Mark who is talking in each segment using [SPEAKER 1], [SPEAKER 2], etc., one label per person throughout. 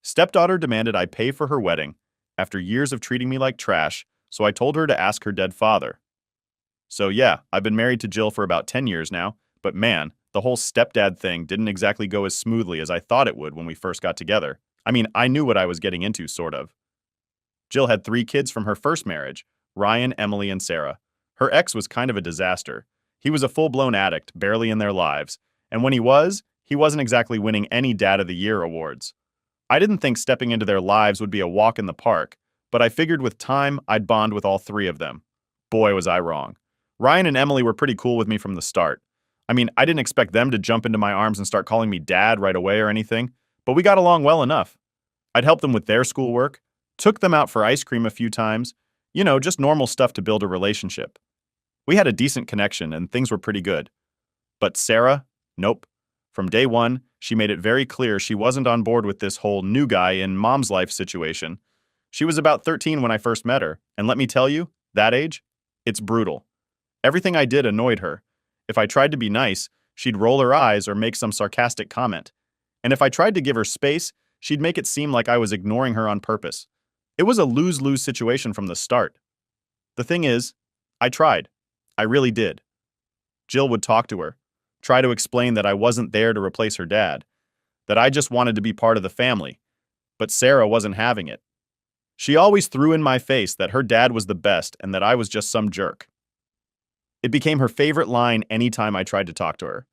[SPEAKER 1] Stepdaughter demanded I pay for her wedding after years of treating me like trash, so I told her to ask her dead father. So yeah, I've been married to Jill for about 10 years now, but man, the whole stepdad thing didn't exactly go as smoothly as I thought it would when we first got together. I mean, I knew what I was getting into, sort of. Jill had 3 kids from her first marriage: Ryan, Emily, and Sarah. Her ex was kind of a disaster. He was a full-blown addict, barely in their lives, and when he wasn't exactly winning any Dad of the Year awards. I didn't think stepping into their lives would be a walk in the park, but I figured with time I'd bond with all 3 of them. Boy, was I wrong. Ryan and Emily were pretty cool with me from the start. I mean, I didn't expect them to jump into my arms and start calling me dad right away or anything, but we got along well enough. I'd help them with their schoolwork, took them out for ice cream a few times, just normal stuff to build a relationship. We had a decent connection and things were pretty good. But Sarah? Nope. From day one, she made it very clear she wasn't on board with this whole new guy in mom's life situation. She was about 13 when I first met her, and let me tell you, that age, it's brutal. Everything I did annoyed her. If I tried to be nice, she'd roll her eyes or make some sarcastic comment. And if I tried to give her space, she'd make it seem like I was ignoring her on purpose. It was a lose-lose situation from the start. The thing is, I tried. I really did. Jill would talk to her, try to explain that I wasn't there to replace her dad, that I just wanted to be part of the family. But Sarah wasn't having it. She always threw in my face that her dad was the best and that I was just some jerk. It became her favorite line anytime I tried to talk to her.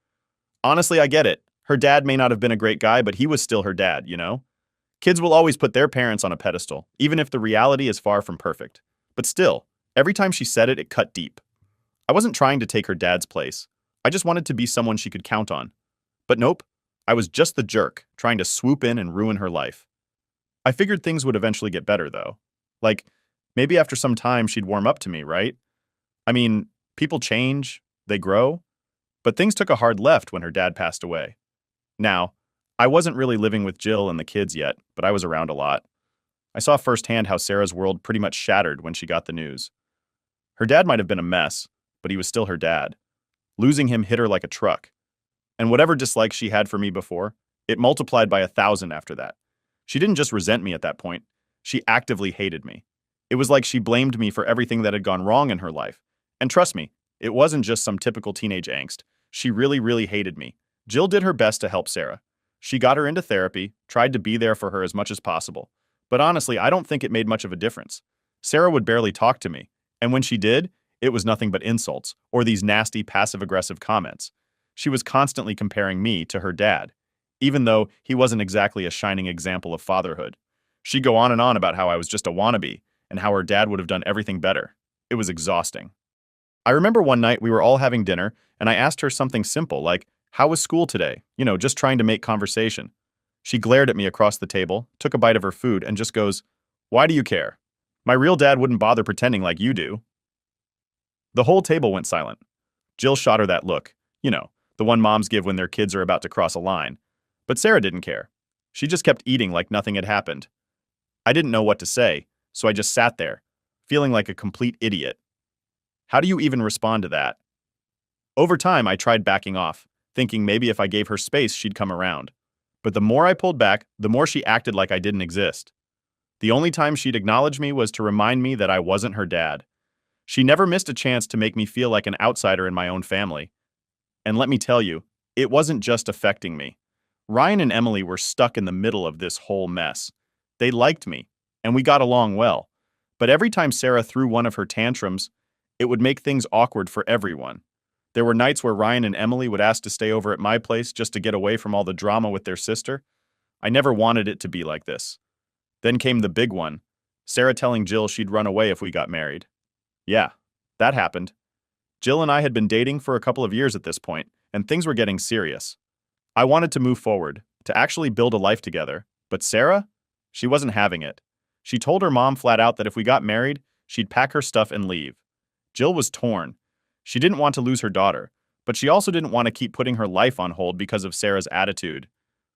[SPEAKER 1] Honestly, I get it. Her dad may not have been a great guy, but he was still her dad, you know? Kids will always put their parents on a pedestal, even if the reality is far from perfect. But still, every time she said it, it cut deep. I wasn't trying to take her dad's place. I just wanted to be someone she could count on. But nope, I was just the jerk, trying to swoop in and ruin her life. I figured things would eventually get better, though. Like, maybe after some time she'd warm up to me, right? I mean, people change, they grow. But things took a hard left when her dad passed away. Now, I wasn't really living with Jill and the kids yet, but I was around a lot. I saw firsthand how Sarah's world pretty much shattered when she got the news. Her dad might have been a mess, but he was still her dad. Losing him hit her like a truck. And whatever dislike she had for me before, it multiplied by 1,000 after that. She didn't just resent me at that point, she actively hated me. It was like she blamed me for everything that had gone wrong in her life. And trust me, it wasn't just some typical teenage angst. She really, really hated me. Jill did her best to help Sarah. She got her into therapy, tried to be there for her as much as possible. But honestly, I don't think it made much of a difference. Sarah would barely talk to me, and when she did, it was nothing but insults or these nasty passive-aggressive comments. She was constantly comparing me to her dad, even though he wasn't exactly a shining example of fatherhood. She'd go on and on about how I was just a wannabe and how her dad would have done everything better. It was exhausting. I remember one night we were all having dinner, and I asked her something simple like, "How was school today?" Just trying to make conversation. She glared at me across the table, took a bite of her food, and just goes, "Why do you care? My real dad wouldn't bother pretending like you do." The whole table went silent. Jill shot her that look, the one moms give when their kids are about to cross a line. But Sarah didn't care. She just kept eating like nothing had happened. I didn't know what to say, so I just sat there, feeling like a complete idiot. How do you even respond to that? Over time, I tried backing off, thinking maybe if I gave her space, she'd come around. But the more I pulled back, the more she acted like I didn't exist. The only time she'd acknowledge me was to remind me that I wasn't her dad. She never missed a chance to make me feel like an outsider in my own family. And let me tell you, it wasn't just affecting me. Ryan and Emily were stuck in the middle of this whole mess. They liked me, and we got along well. But every time Sarah threw one of her tantrums, it would make things awkward for everyone. There were nights where Ryan and Emily would ask to stay over at my place just to get away from all the drama with their sister. I never wanted it to be like this. Then came the big one, Sarah telling Jill she'd run away if we got married. Yeah, that happened. Jill and I had been dating for a couple of years at this point, and things were getting serious. I wanted to move forward, to actually build a life together, but Sarah? She wasn't having it. She told her mom flat out that if we got married, she'd pack her stuff and leave. Jill was torn. She didn't want to lose her daughter, but she also didn't want to keep putting her life on hold because of Sarah's attitude.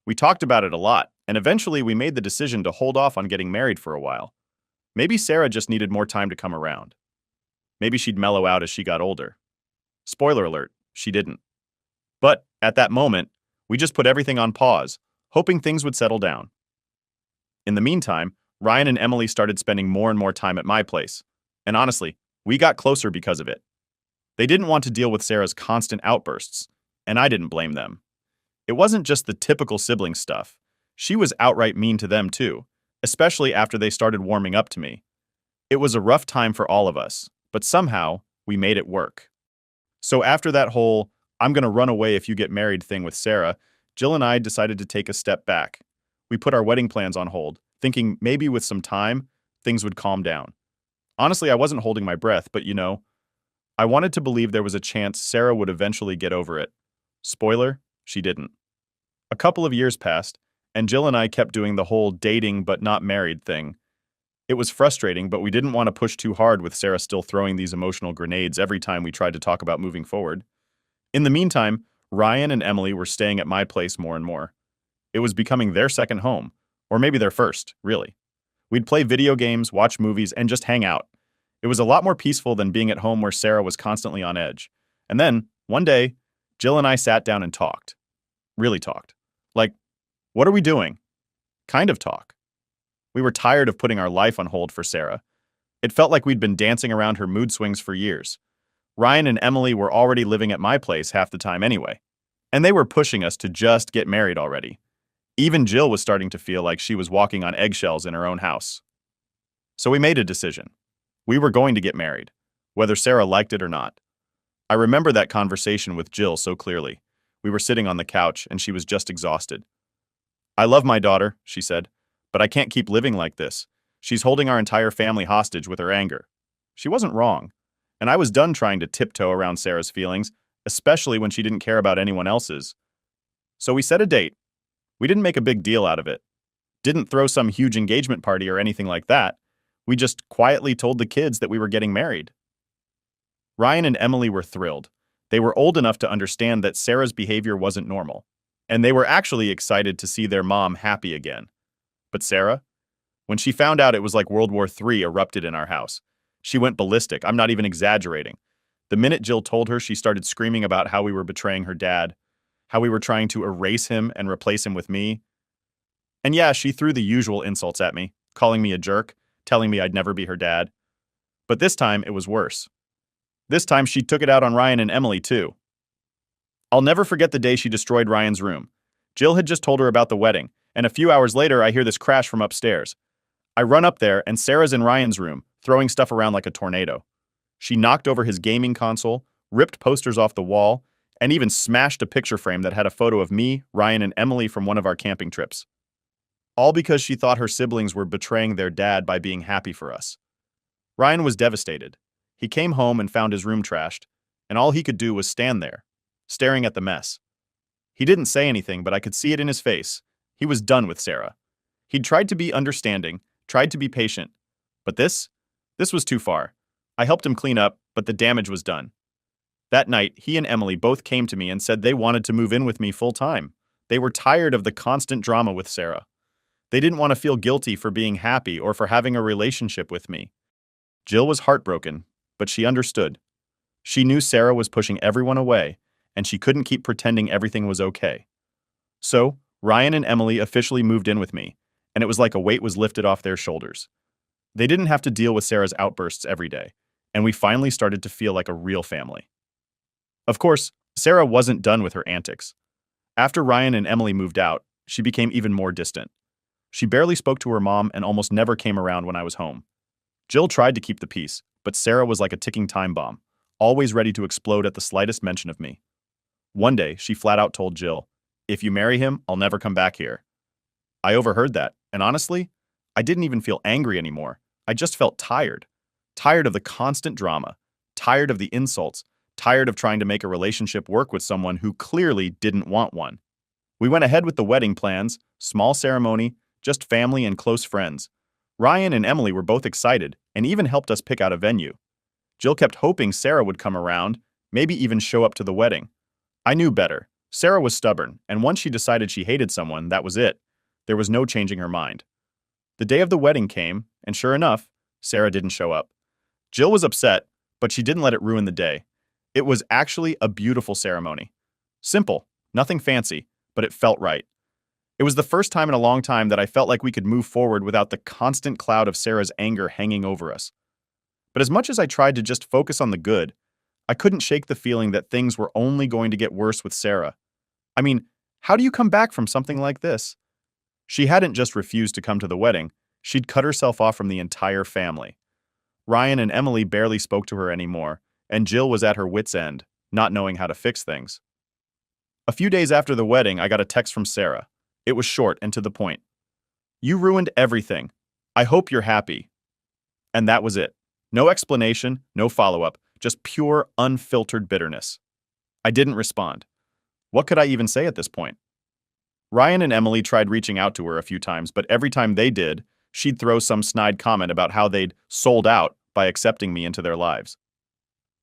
[SPEAKER 1] We talked about it a lot, and eventually we made the decision to hold off on getting married for a while. Maybe Sarah just needed more time to come around. Maybe she'd mellow out as she got older. Spoiler alert, she didn't. But at that moment, we just put everything on pause, hoping things would settle down. In the meantime, Ryan and Emily started spending more and more time at my place. And honestly, we got closer because of it. They didn't want to deal with Sarah's constant outbursts, and I didn't blame them. It wasn't just the typical sibling stuff. She was outright mean to them too, especially after they started warming up to me. It was a rough time for all of us, but somehow we made it work. So after that whole "I'm gonna run away if you get married" thing with Sarah, Jill and I decided to take a step back. We put our wedding plans on hold, thinking maybe with some time, things would calm down. Honestly, I wasn't holding my breath, but I wanted to believe there was a chance Sarah would eventually get over it. Spoiler, she didn't. A couple of years passed, and Jill and I kept doing the whole dating but not married thing. It was frustrating, but we didn't want to push too hard with Sarah still throwing these emotional grenades every time we tried to talk about moving forward. In the meantime, Ryan and Emily were staying at my place more and more. It was becoming their second home, or maybe their first, really. We'd play video games, watch movies, and just hang out. It was a lot more peaceful than being at home where Sarah was constantly on edge. And then, one day, Jill and I sat down and talked. Really talked. Like, what are we doing? Kind of talk. We were tired of putting our life on hold for Sarah. It felt like we'd been dancing around her mood swings for years. Ryan and Emily were already living at my place half the time anyway, and they were pushing us to just get married already. Even Jill was starting to feel like she was walking on eggshells in her own house. So we made a decision. We were going to get married, whether Sarah liked it or not. I remember that conversation with Jill so clearly. We were sitting on the couch, and she was just exhausted. "I love my daughter," she said, "but I can't keep living like this. She's holding our entire family hostage with her anger." She wasn't wrong, and I was done trying to tiptoe around Sarah's feelings, especially when she didn't care about anyone else's. So we set a date. We didn't make a big deal out of it. Didn't throw some huge engagement party or anything like that. We just quietly told the kids that we were getting married. Ryan and Emily were thrilled. They were old enough to understand that Sarah's behavior wasn't normal, and they were actually excited to see their mom happy again. But Sarah? When she found out, it was like World War III erupted in our house. She went ballistic. I'm not even exaggerating. The minute Jill told her, she started screaming about how we were betraying her dad, how we were trying to erase him and replace him with me. And yeah, she threw the usual insults at me, calling me a jerk, telling me I'd never be her dad. But this time, it was worse. This time, she took it out on Ryan and Emily, too. I'll never forget the day she destroyed Ryan's room. Jill had just told her about the wedding, and a few hours later, I hear this crash from upstairs. I run up there, and Sarah's in Ryan's room, throwing stuff around like a tornado. She knocked over his gaming console, ripped posters off the wall, and even smashed a picture frame that had a photo of me, Ryan, and Emily from one of our camping trips. All because she thought her siblings were betraying their dad by being happy for us. Ryan was devastated. He came home and found his room trashed, and all he could do was stand there, staring at the mess. He didn't say anything, but I could see it in his face. He was done with Sarah. He'd tried to be understanding, tried to be patient, but this was too far. I helped him clean up, but the damage was done. That night, he and Emily both came to me and said they wanted to move in with me full time. They were tired of the constant drama with Sarah. They didn't want to feel guilty for being happy or for having a relationship with me. Jill was heartbroken, but she understood. She knew Sarah was pushing everyone away, and she couldn't keep pretending everything was okay. So, Ryan and Emily officially moved in with me, and it was like a weight was lifted off their shoulders. They didn't have to deal with Sarah's outbursts every day, and we finally started to feel like a real family. Of course, Sarah wasn't done with her antics. After Ryan and Emily moved out, she became even more distant. She barely spoke to her mom and almost never came around when I was home. Jill tried to keep the peace, but Sarah was like a ticking time bomb, always ready to explode at the slightest mention of me. One day, she flat out told Jill, "If you marry him, I'll never come back here." I overheard that, and honestly, I didn't even feel angry anymore. I just felt tired. Tired of the constant drama, tired of the insults, tired of trying to make a relationship work with someone who clearly didn't want one. We went ahead with the wedding plans, small ceremony, just family and close friends. Ryan and Emily were both excited and even helped us pick out a venue. Jill kept hoping Sarah would come around, maybe even show up to the wedding. I knew better. Sarah was stubborn, and once she decided she hated someone, that was it. There was no changing her mind. The day of the wedding came, and sure enough, Sarah didn't show up. Jill was upset, but she didn't let it ruin the day. It was actually a beautiful ceremony. Simple, nothing fancy, but it felt right. It was the first time in a long time that I felt like we could move forward without the constant cloud of Sarah's anger hanging over us. But as much as I tried to just focus on the good, I couldn't shake the feeling that things were only going to get worse with Sarah. I mean, how do you come back from something like this? She hadn't just refused to come to the wedding, she'd cut herself off from the entire family. Ryan and Emily barely spoke to her anymore, and Jill was at her wit's end, not knowing how to fix things. A few days after the wedding, I got a text from Sarah. It was short and to the point. "You ruined everything. I hope you're happy." And that was it. No explanation, no follow-up, just pure, unfiltered bitterness. I didn't respond. What could I even say at this point? Ryan and Emily tried reaching out to her a few times, but every time they did, she'd throw some snide comment about how they'd sold out by accepting me into their lives.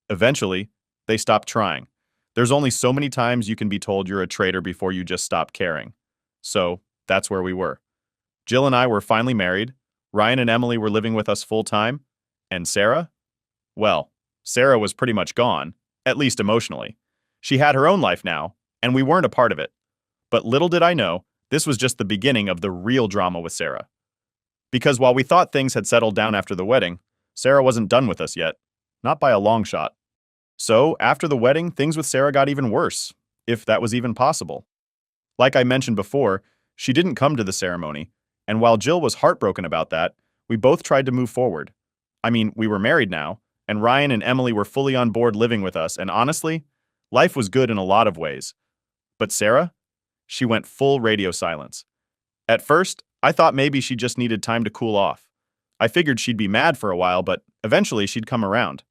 [SPEAKER 1] Eventually, they stopped trying. There's only so many times you can be told you're a traitor before you just stop caring. So, that's where we were. Jill and I were finally married, Ryan and Emily were living with us full-time, and Sarah? Well, Sarah was pretty much gone, at least emotionally. She had her own life now, and we weren't a part of it. But little did I know, this was just the beginning of the real drama with Sarah. Because while we thought things had settled down after the wedding, Sarah wasn't done with us yet. Not by a long shot. So, after the wedding, things with Sarah got even worse, if that was even possible. Like I mentioned before, she didn't come to the ceremony, and while Jill was heartbroken about that, we both tried to move forward. I mean, we were married now, and Ryan and Emily were fully on board living with us, and honestly, life was good in a lot of ways. But Sarah? She went full radio silence. At first, I thought maybe she just needed time to cool off. I figured she'd be mad for a while, but eventually she'd come around.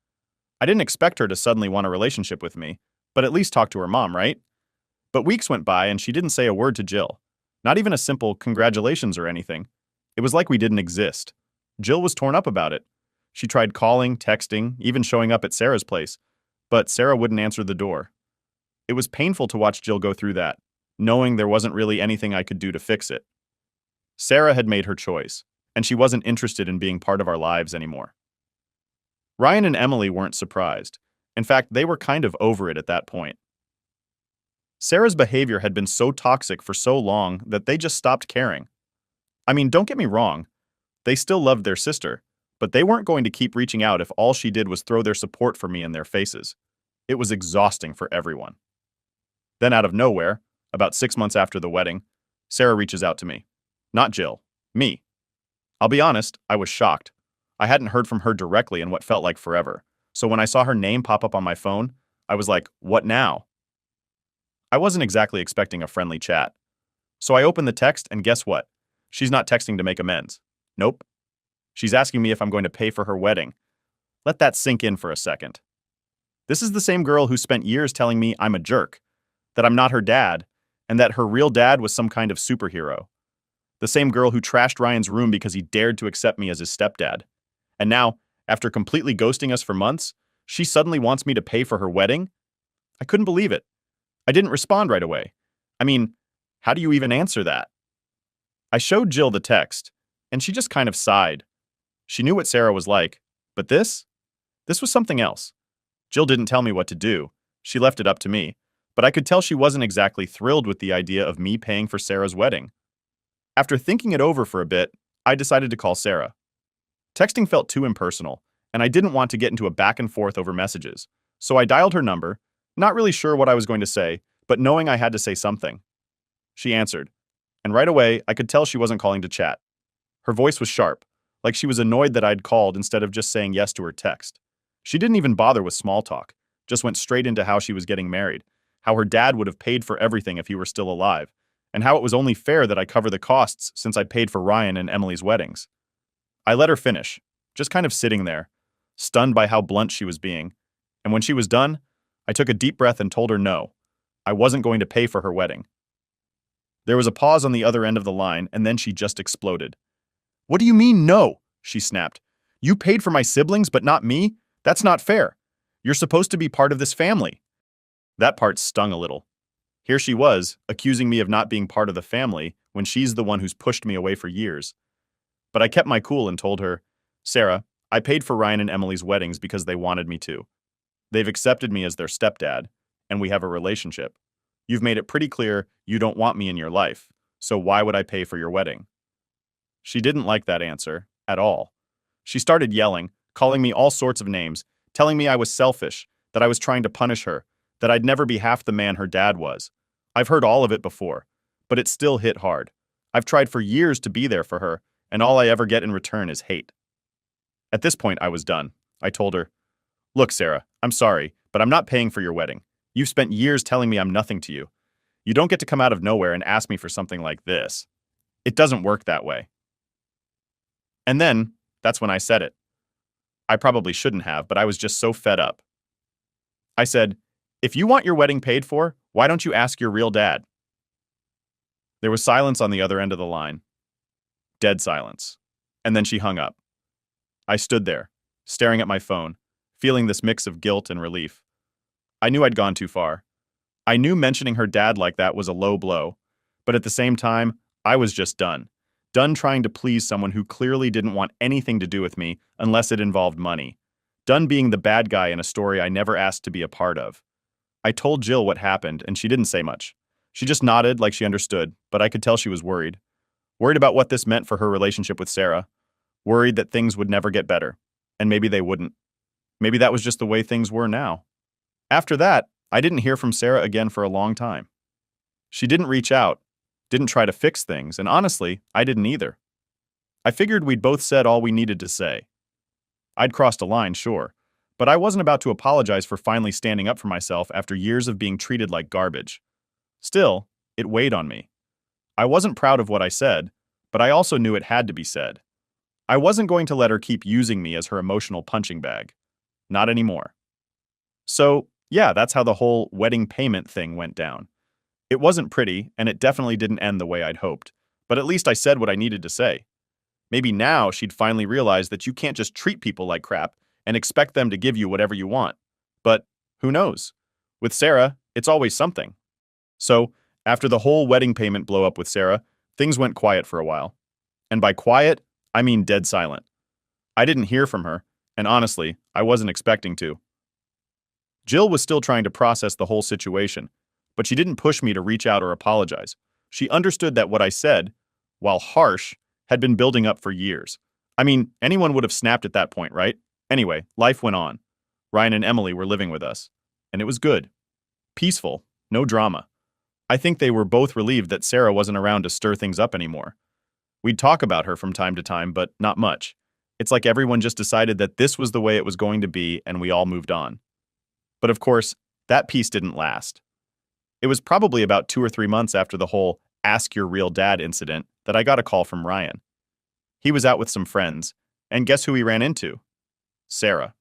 [SPEAKER 1] I didn't expect her to suddenly want a relationship with me, but at least talk to her mom, right? But weeks went by and she didn't say a word to Jill. Not even a simple congratulations or anything. It was like we didn't exist. Jill was torn up about it. She tried calling, texting, even showing up at Sarah's place, but Sarah wouldn't answer the door. It was painful to watch Jill go through that, knowing there wasn't really anything I could do to fix it. Sarah had made her choice, and she wasn't interested in being part of our lives anymore. Ryan and Emily weren't surprised. In fact, they were kind of over it at that point. Sarah's behavior had been so toxic for so long that they just stopped caring. I mean, don't get me wrong, they still loved their sister, but they weren't going to keep reaching out if all she did was throw their support for me in their faces. It was exhausting for everyone. Then out of nowhere, about 6 months after the wedding, Sarah reaches out to me. Not Jill, me. I'll be honest, I was shocked. I hadn't heard from her directly in what felt like forever, so when I saw her name pop up on my phone, I was like, what now? I wasn't exactly expecting a friendly chat. So I opened the text and guess what? She's not texting to make amends. Nope. She's asking me if I'm going to pay for her wedding. Let that sink in for a second. This is the same girl who spent years telling me I'm a jerk, that I'm not her dad, and that her real dad was some kind of superhero. The same girl who trashed Ryan's room because he dared to accept me as his stepdad. And now, after completely ghosting us for months, she suddenly wants me to pay for her wedding? I couldn't believe it. I didn't respond right away. I mean, how do you even answer that? I showed Jill the text, and she just kind of sighed. She knew what Sarah was like, but this was something else. Jill didn't tell me what to do. She left it up to me, but I could tell she wasn't exactly thrilled with the idea of me paying for Sarah's wedding. After thinking it over for a bit, I decided to call Sarah. Texting felt too impersonal, and I didn't want to get into a back and forth over messages, so I dialed her number, not really sure what I was going to say, but knowing I had to say something. She answered, and right away, I could tell she wasn't calling to chat. Her voice was sharp, like she was annoyed that I'd called instead of just saying yes to her text. She didn't even bother with small talk, just went straight into how she was getting married, how her dad would have paid for everything if he were still alive, and how it was only fair that I cover the costs since I paid for Ryan and Emily's weddings. I let her finish, just kind of sitting there, stunned by how blunt she was being, and when she was done, I took a deep breath and told her no, I wasn't going to pay for her wedding. There was a pause on the other end of the line, and then she just exploded. "What do you mean, no?" she snapped. "You paid for my siblings, but not me? That's not fair. You're supposed to be part of this family." That part stung a little. Here she was, accusing me of not being part of the family when she's the one who's pushed me away for years. But I kept my cool and told her, "Sarah, I paid for Ryan and Emily's weddings because they wanted me to. They've accepted me as their stepdad, and we have a relationship. You've made it pretty clear you don't want me in your life. so why would I pay for your wedding? She didn't like that answer at all. She started yelling, calling me all sorts of names, telling me I was selfish, that I was trying to punish her, that I'd never be half the man her dad was. I've heard all of it before, but it still hit hard. I've tried for years to be there for her, and all I ever get in return is hate. At this point, I was done. I told her, "Look, Sarah, I'm sorry, but I'm not paying for your wedding. You've spent years telling me I'm nothing to you. You don't get to come out of nowhere and ask me for something like this. It doesn't work that way." And then, that's when I said it. I probably shouldn't have, but I was just so fed up. I said, "If you want your wedding paid for, why don't you ask your real dad?" There was silence on the other end of the line. Dead silence. And then she hung up. I stood there, staring at my phone, feeling this mix of guilt and relief. I knew I'd gone too far. I knew mentioning her dad like that was a low blow, but at the same time, I was just done. Done trying to please someone who clearly didn't want anything to do with me unless it involved money. Done being the bad guy in a story I never asked to be a part of. I told Jill what happened, and she didn't say much. She just nodded like she understood, but I could tell she was worried. Worried about what this meant for her relationship with Sarah. Worried that things would never get better. And maybe they wouldn't. Maybe that was just the way things were now. After that, I didn't hear from Sarah again for a long time. She didn't reach out, didn't try to fix things, and honestly, I didn't either. I figured we'd both said all we needed to say. I'd crossed a line, sure, but I wasn't about to apologize for finally standing up for myself after years of being treated like garbage. Still, it weighed on me. I wasn't proud of what I said, but I also knew it had to be said. I wasn't going to let her keep using me as her emotional punching bag. Not anymore. So, yeah, that's how the whole wedding payment thing went down. It wasn't pretty, and it definitely didn't end the way I'd hoped, but at least I said what I needed to say. Maybe now she'd finally realize that you can't just treat people like crap and expect them to give you whatever you want. But who knows? With Sarah, it's always something. So, after the whole wedding payment blow up with Sarah, things went quiet for a while. And by quiet, I mean dead silent. I didn't hear from her, and honestly, I wasn't expecting to. Jill was still trying to process the whole situation, but she didn't push me to reach out or apologize. She understood that what I said, while harsh, had been building up for years. I mean, anyone would have snapped at that point, right? Anyway, life went on. Ryan and Emily were living with us, and it was good. Peaceful, no drama. I think they were both relieved that Sarah wasn't around to stir things up anymore. We'd talk about her from time to time, but not much. It's like everyone just decided that this was the way it was going to be, and we all moved on. But of course, that peace didn't last. It was probably about 2 or 3 months after the whole "ask your real dad" incident that I got a call from Ryan. He was out with some friends, and guess who he ran into? Sarah.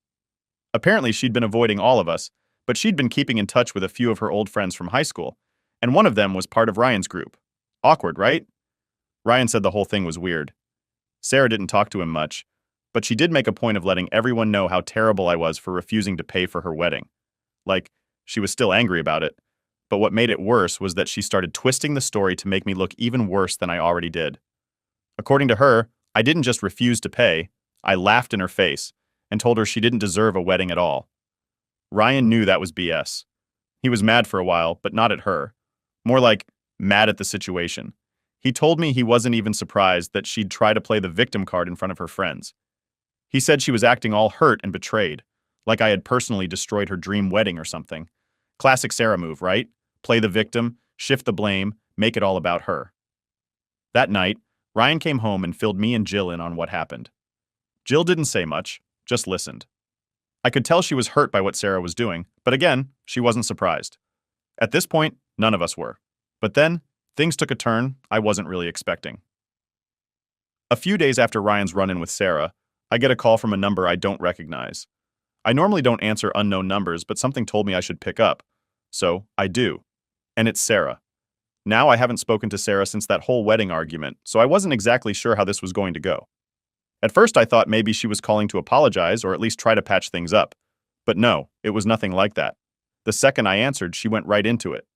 [SPEAKER 1] Apparently she'd been avoiding all of us, but she'd been keeping in touch with a few of her old friends from high school, and one of them was part of Ryan's group. Awkward, right? Ryan said the whole thing was weird. Sarah didn't talk to him much, but she did make a point of letting everyone know how terrible I was for refusing to pay for her wedding. Like, she was still angry about it, but what made it worse was that she started twisting the story to make me look even worse than I already did. According to her, I didn't just refuse to pay, I laughed in her face and told her she didn't deserve a wedding at all. Ryan knew that was BS. He was mad for a while, but not at her. More like, mad at the situation. He told me he wasn't even surprised that she'd try to play the victim card in front of her friends. He said she was acting all hurt and betrayed, like I had personally destroyed her dream wedding or something. Classic Sarah move, right? Play the victim, shift the blame, make it all about her. That night, Ryan came home and filled me and Jill in on what happened. Jill didn't say much, just listened. I could tell she was hurt by what Sarah was doing, but again, she wasn't surprised. At this point, none of us were. But then, things took a turn I wasn't really expecting. A few days after Ryan's run-in with Sarah, I get a call from a number I don't recognize. I normally don't answer unknown numbers, but something told me I should pick up. So, I do. And it's Sarah. Now I haven't spoken to Sarah since that whole wedding argument, so I wasn't exactly sure how this was going to go. At first I thought maybe she was calling to apologize or at least try to patch things up. But no, it was nothing like that. The second I answered, she went right into it.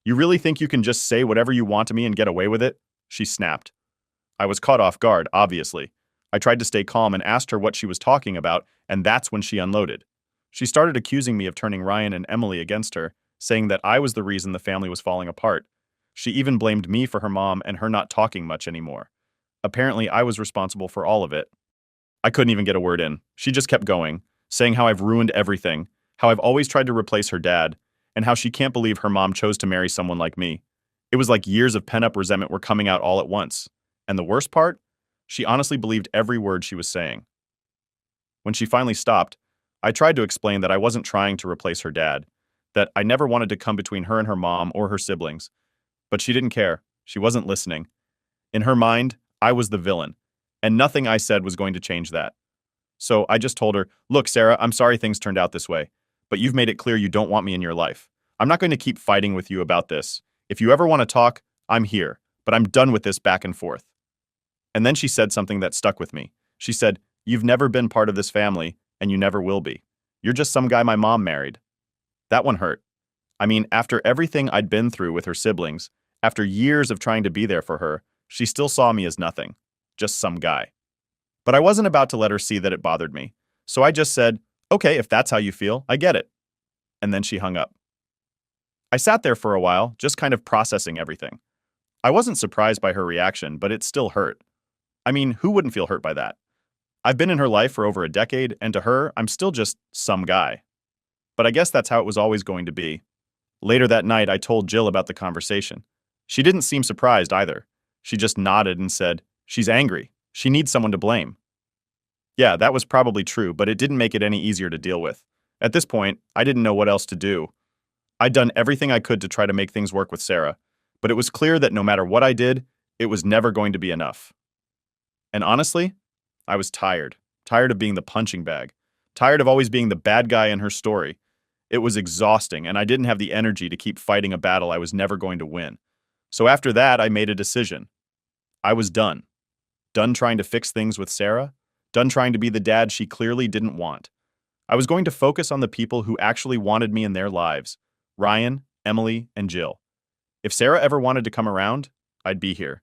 [SPEAKER 1] "You really think you can just say whatever you want to me and get away with it?" She snapped. I was caught off guard, obviously. I tried to stay calm and asked her what she was talking about, and that's when she unloaded. She started accusing me of turning Ryan and Emily against her, saying that I was the reason the family was falling apart. She even blamed me for her mom and her not talking much anymore. Apparently, I was responsible for all of it. I couldn't even get a word in. She just kept going, saying how I've ruined everything, how I've always tried to replace her dad, and how she can't believe her mom chose to marry someone like me. It was like years of pent-up resentment were coming out all at once. And the worst part? She honestly believed every word she was saying. When she finally stopped, I tried to explain that I wasn't trying to replace her dad, that I never wanted to come between her and her mom or her siblings. But she didn't care. She wasn't listening. In her mind, I was the villain, and nothing I said was going to change that. So I just told her, "Look, Sarah, I'm sorry things turned out this way, but you've made it clear you don't want me in your life. I'm not going to keep fighting with you about this. If you ever want to talk, I'm here, but I'm done with this back and forth." And then she said something that stuck with me. She said, "You've never been part of this family, and you never will be. You're just some guy my mom married." That one hurt. I mean, after everything I'd been through with her siblings, after years of trying to be there for her, she still saw me as nothing, just some guy. But I wasn't about to let her see that it bothered me, so I just said, "Okay, if that's how you feel, I get it." And then she hung up. I sat there for a while, just kind of processing everything. I wasn't surprised by her reaction, but it still hurt. I mean, who wouldn't feel hurt by that? I've been in her life for over a decade, and to her, I'm still just some guy. But I guess that's how it was always going to be. Later that night, I told Jill about the conversation. She didn't seem surprised either. She just nodded and said, "She's angry. She needs someone to blame." Yeah, that was probably true, but it didn't make it any easier to deal with. At this point, I didn't know what else to do. I'd done everything I could to try to make things work with Sarah, but it was clear that no matter what I did, it was never going to be enough. And honestly, I was tired. Tired of being the punching bag. Tired of always being the bad guy in her story. It was exhausting, and I didn't have the energy to keep fighting a battle I was never going to win. So after that, I made a decision. I was done. Done trying to fix things with Sarah. Done trying to be the dad she clearly didn't want. I was going to focus on the people who actually wanted me in their lives. Ryan, Emily, and Jill. If Sarah ever wanted to come around, I'd be here.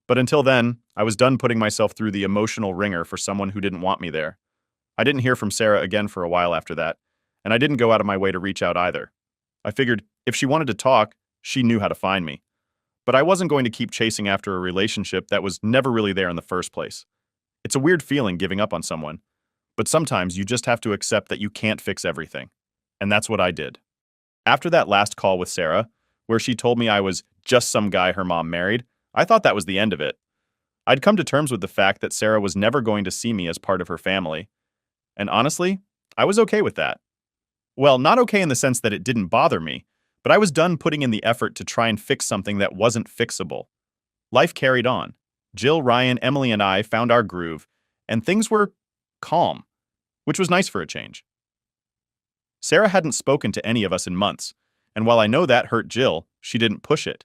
[SPEAKER 1] But until then, I was done putting myself through the emotional ringer for someone who didn't want me there. I didn't hear from Sarah again for a while after that, and I didn't go out of my way to reach out either. I figured if she wanted to talk, she knew how to find me. But I wasn't going to keep chasing after a relationship that was never really there in the first place. It's a weird feeling giving up on someone, but sometimes you just have to accept that you can't fix everything. And that's what I did. After that last call with Sarah, where she told me I was just some guy her mom married, I thought that was the end of it. I'd come to terms with the fact that Sarah was never going to see me as part of her family. And honestly, I was okay with that. Well, not okay in the sense that it didn't bother me, but I was done putting in the effort to try and fix something that wasn't fixable. Life carried on. Jill, Ryan, Emily, and I found our groove, and things were calm, which was nice for a change. Sarah hadn't spoken to any of us in months, and while I know that hurt Jill, she didn't push it.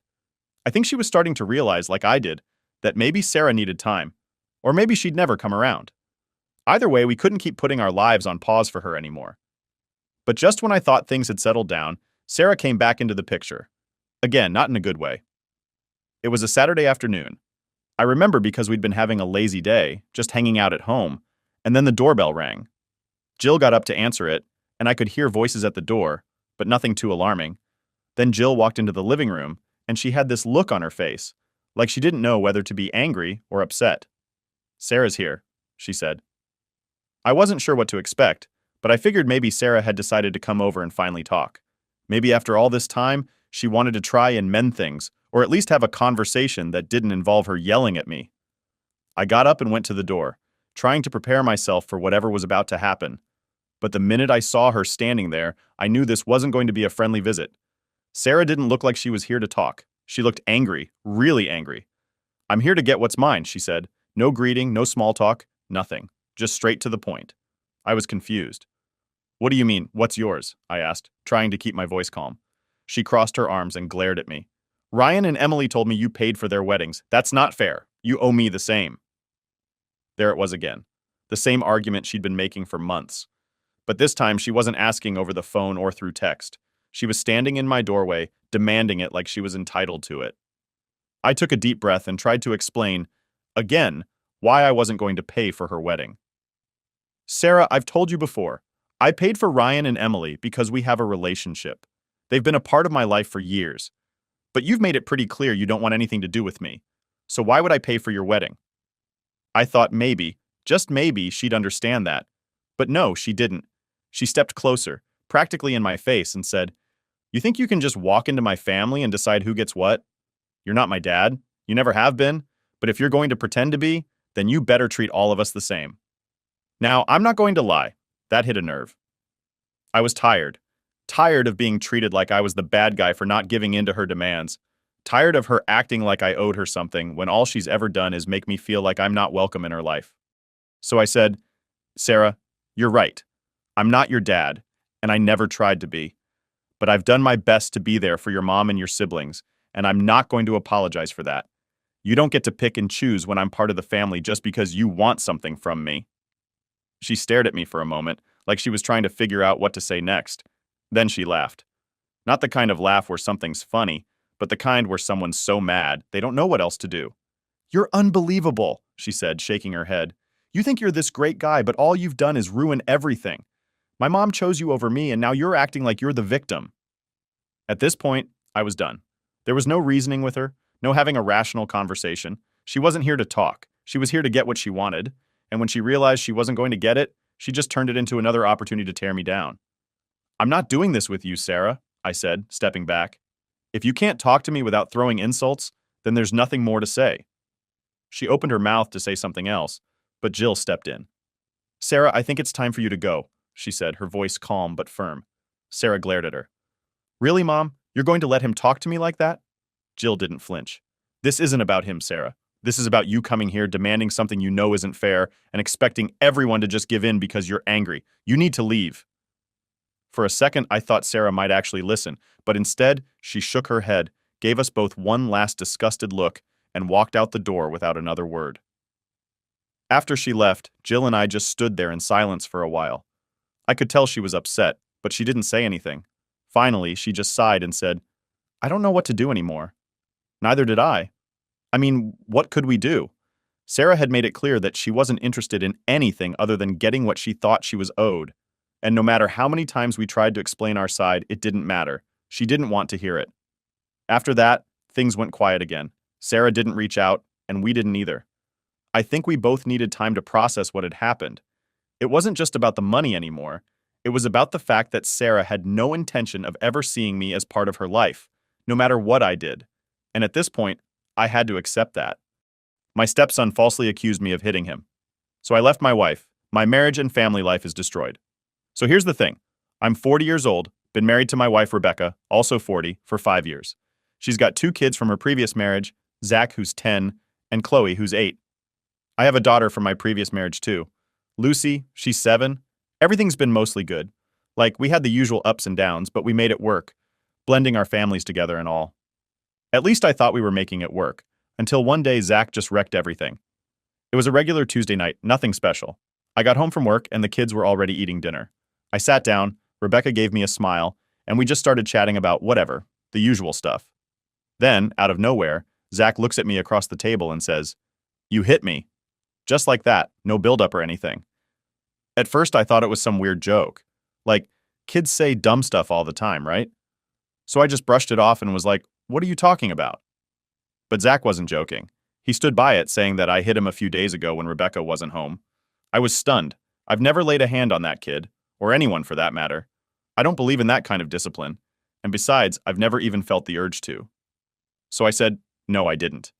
[SPEAKER 1] I think she was starting to realize, like I did, that maybe Sarah needed time, or maybe she'd never come around. Either way, we couldn't keep putting our lives on pause for her anymore. But just when I thought things had settled down, Sarah came back into the picture. Again, not in a good way. It was a Saturday afternoon. I remember because we'd been having a lazy day, just hanging out at home, and then the doorbell rang. Jill got up to answer it, and I could hear voices at the door, but nothing too alarming. Then Jill walked into the living room, and she had this look on her face, like she didn't know whether to be angry or upset. "Sarah's here," she said. I wasn't sure what to expect, but I figured maybe Sarah had decided to come over and finally talk. Maybe after all this time, she wanted to try and mend things, or at least have a conversation that didn't involve her yelling at me. I got up and went to the door, trying to prepare myself for whatever was about to happen. But the minute I saw her standing there, I knew this wasn't going to be a friendly visit. Sarah didn't look like she was here to talk. She looked angry, really angry. "I'm here to get what's mine," she said. No greeting, no small talk, nothing. Just straight to the point. I was confused. "What do you mean, what's yours?" I asked, trying to keep my voice calm. She crossed her arms and glared at me. "Ryan and Emily told me you paid for their weddings. That's not fair. You owe me the same." There it was again. The same argument she'd been making for months. But this time she wasn't asking over the phone or through text. She was standing in my doorway, demanding it like she was entitled to it. I took a deep breath and tried to explain, again, why I wasn't going to pay for her wedding. "Sarah, I've told you before. I paid for Ryan and Emily because we have a relationship. They've been a part of my life for years. But you've made it pretty clear you don't want anything to do with me. So why would I pay for your wedding? I thought maybe, just maybe, she'd understand that. But no, she didn't. She stepped closer, practically in my face, and said, "You think you can just walk into my family and decide who gets what? You're not my dad. You never have been. But if you're going to pretend to be, then you better treat all of us the same." Now, I'm not going to lie. That hit a nerve. I was tired. Tired of being treated like I was the bad guy for not giving in to her demands. Tired of her acting like I owed her something when all she's ever done is make me feel like I'm not welcome in her life. So I said, "Sarah, you're right. I'm not your dad, and I never tried to be. But I've done my best to be there for your mom and your siblings, and I'm not going to apologize for that. You don't get to pick and choose when I'm part of the family just because you want something from me." She stared at me for a moment, like she was trying to figure out what to say next. Then she laughed. Not the kind of laugh where something's funny, but the kind where someone's so mad they don't know what else to do. "You're unbelievable," she said, shaking her head. "You think you're this great guy, but all you've done is ruin everything. My mom chose you over me, and now you're acting like you're the victim." At this point, I was done. There was no reasoning with her, no having a rational conversation. She wasn't here to talk. She was here to get what she wanted, and when she realized she wasn't going to get it, she just turned it into another opportunity to tear me down. "I'm not doing this with you, Sarah," I said, stepping back. "If you can't talk to me without throwing insults, then there's nothing more to say." She opened her mouth to say something else, but Jill stepped in. "Sarah, I think it's time for you to go," she said, her voice calm but firm. Sarah glared at her. "Really, Mom? You're going to let him talk to me like that?" Jill didn't flinch. "This isn't about him, Sarah. This is about you coming here demanding something you know isn't fair and expecting everyone to just give in because you're angry. You need to leave." For a second, I thought Sarah might actually listen, but instead, she shook her head, gave us both one last disgusted look, and walked out the door without another word. After she left, Jill and I just stood there in silence for a while. I could tell she was upset, but she didn't say anything. Finally, she just sighed and said, "I don't know what to do anymore." Neither did I. I mean, what could we do? Sarah had made it clear that she wasn't interested in anything other than getting what she thought she was owed. And no matter how many times we tried to explain our side, it didn't matter. She didn't want to hear it. After that, things went quiet again. Sarah didn't reach out, and we didn't either. I think we both needed time to process what had happened. It wasn't just about the money anymore. It was about the fact that Sarah had no intention of ever seeing me as part of her life, no matter what I did. And at this point, I had to accept that. My stepson falsely accused me of hitting him. So I left my wife. My marriage and family life is destroyed. So here's the thing. I'm 40 years old, been married to my wife Rebecca, also 40, for 5 years. She's got 2 kids from her previous marriage, Zach, who's 10, and Chloe, who's 8. I have a daughter from my previous marriage too. Lucy, she's 7. Everything's been mostly good. Like, we had the usual ups and downs, but we made it work, blending our families together and all. At least I thought we were making it work, until one day Zach just wrecked everything. It was a regular Tuesday night, nothing special. I got home from work and the kids were already eating dinner. I sat down, Rebecca gave me a smile, and we just started chatting about whatever, the usual stuff. Then, out of nowhere, Zach looks at me across the table and says, "You hit me." Just like that, no build-up or anything. At first I thought it was some weird joke. Like, kids say dumb stuff all the time, right? So I just brushed it off and was like, "What are you talking about?" But Zach wasn't joking. He stood by it, saying that I hit him a few days ago when Rebecca wasn't home. I was stunned. I've never laid a hand on that kid, or anyone for that matter. I don't believe in that kind of discipline, and besides, I've never even felt the urge to. So I said, no, I didn't,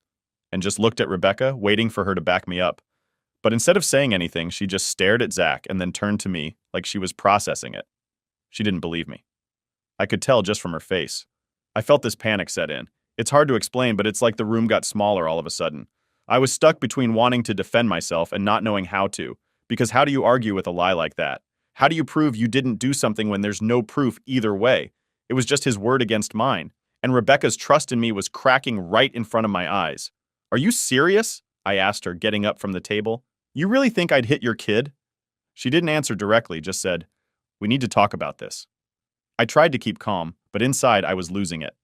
[SPEAKER 1] and just looked at Rebecca, waiting for her to back me up. But instead of saying anything, she just stared at Zach and then turned to me like she was processing it. She didn't believe me. I could tell just from her face. I felt this panic set in. It's hard to explain, but it's like the room got smaller all of a sudden. I was stuck between wanting to defend myself and not knowing how to, because how do you argue with a lie like that? How do you prove you didn't do something when there's no proof either way? It was just his word against mine, and Rebecca's trust in me was cracking right in front of my eyes. "Are you serious?" I asked her, getting up from the table. "You really think I'd hit your kid?" She didn't answer directly, just said, "We need to talk about this." I tried to keep calm, but inside I was losing it.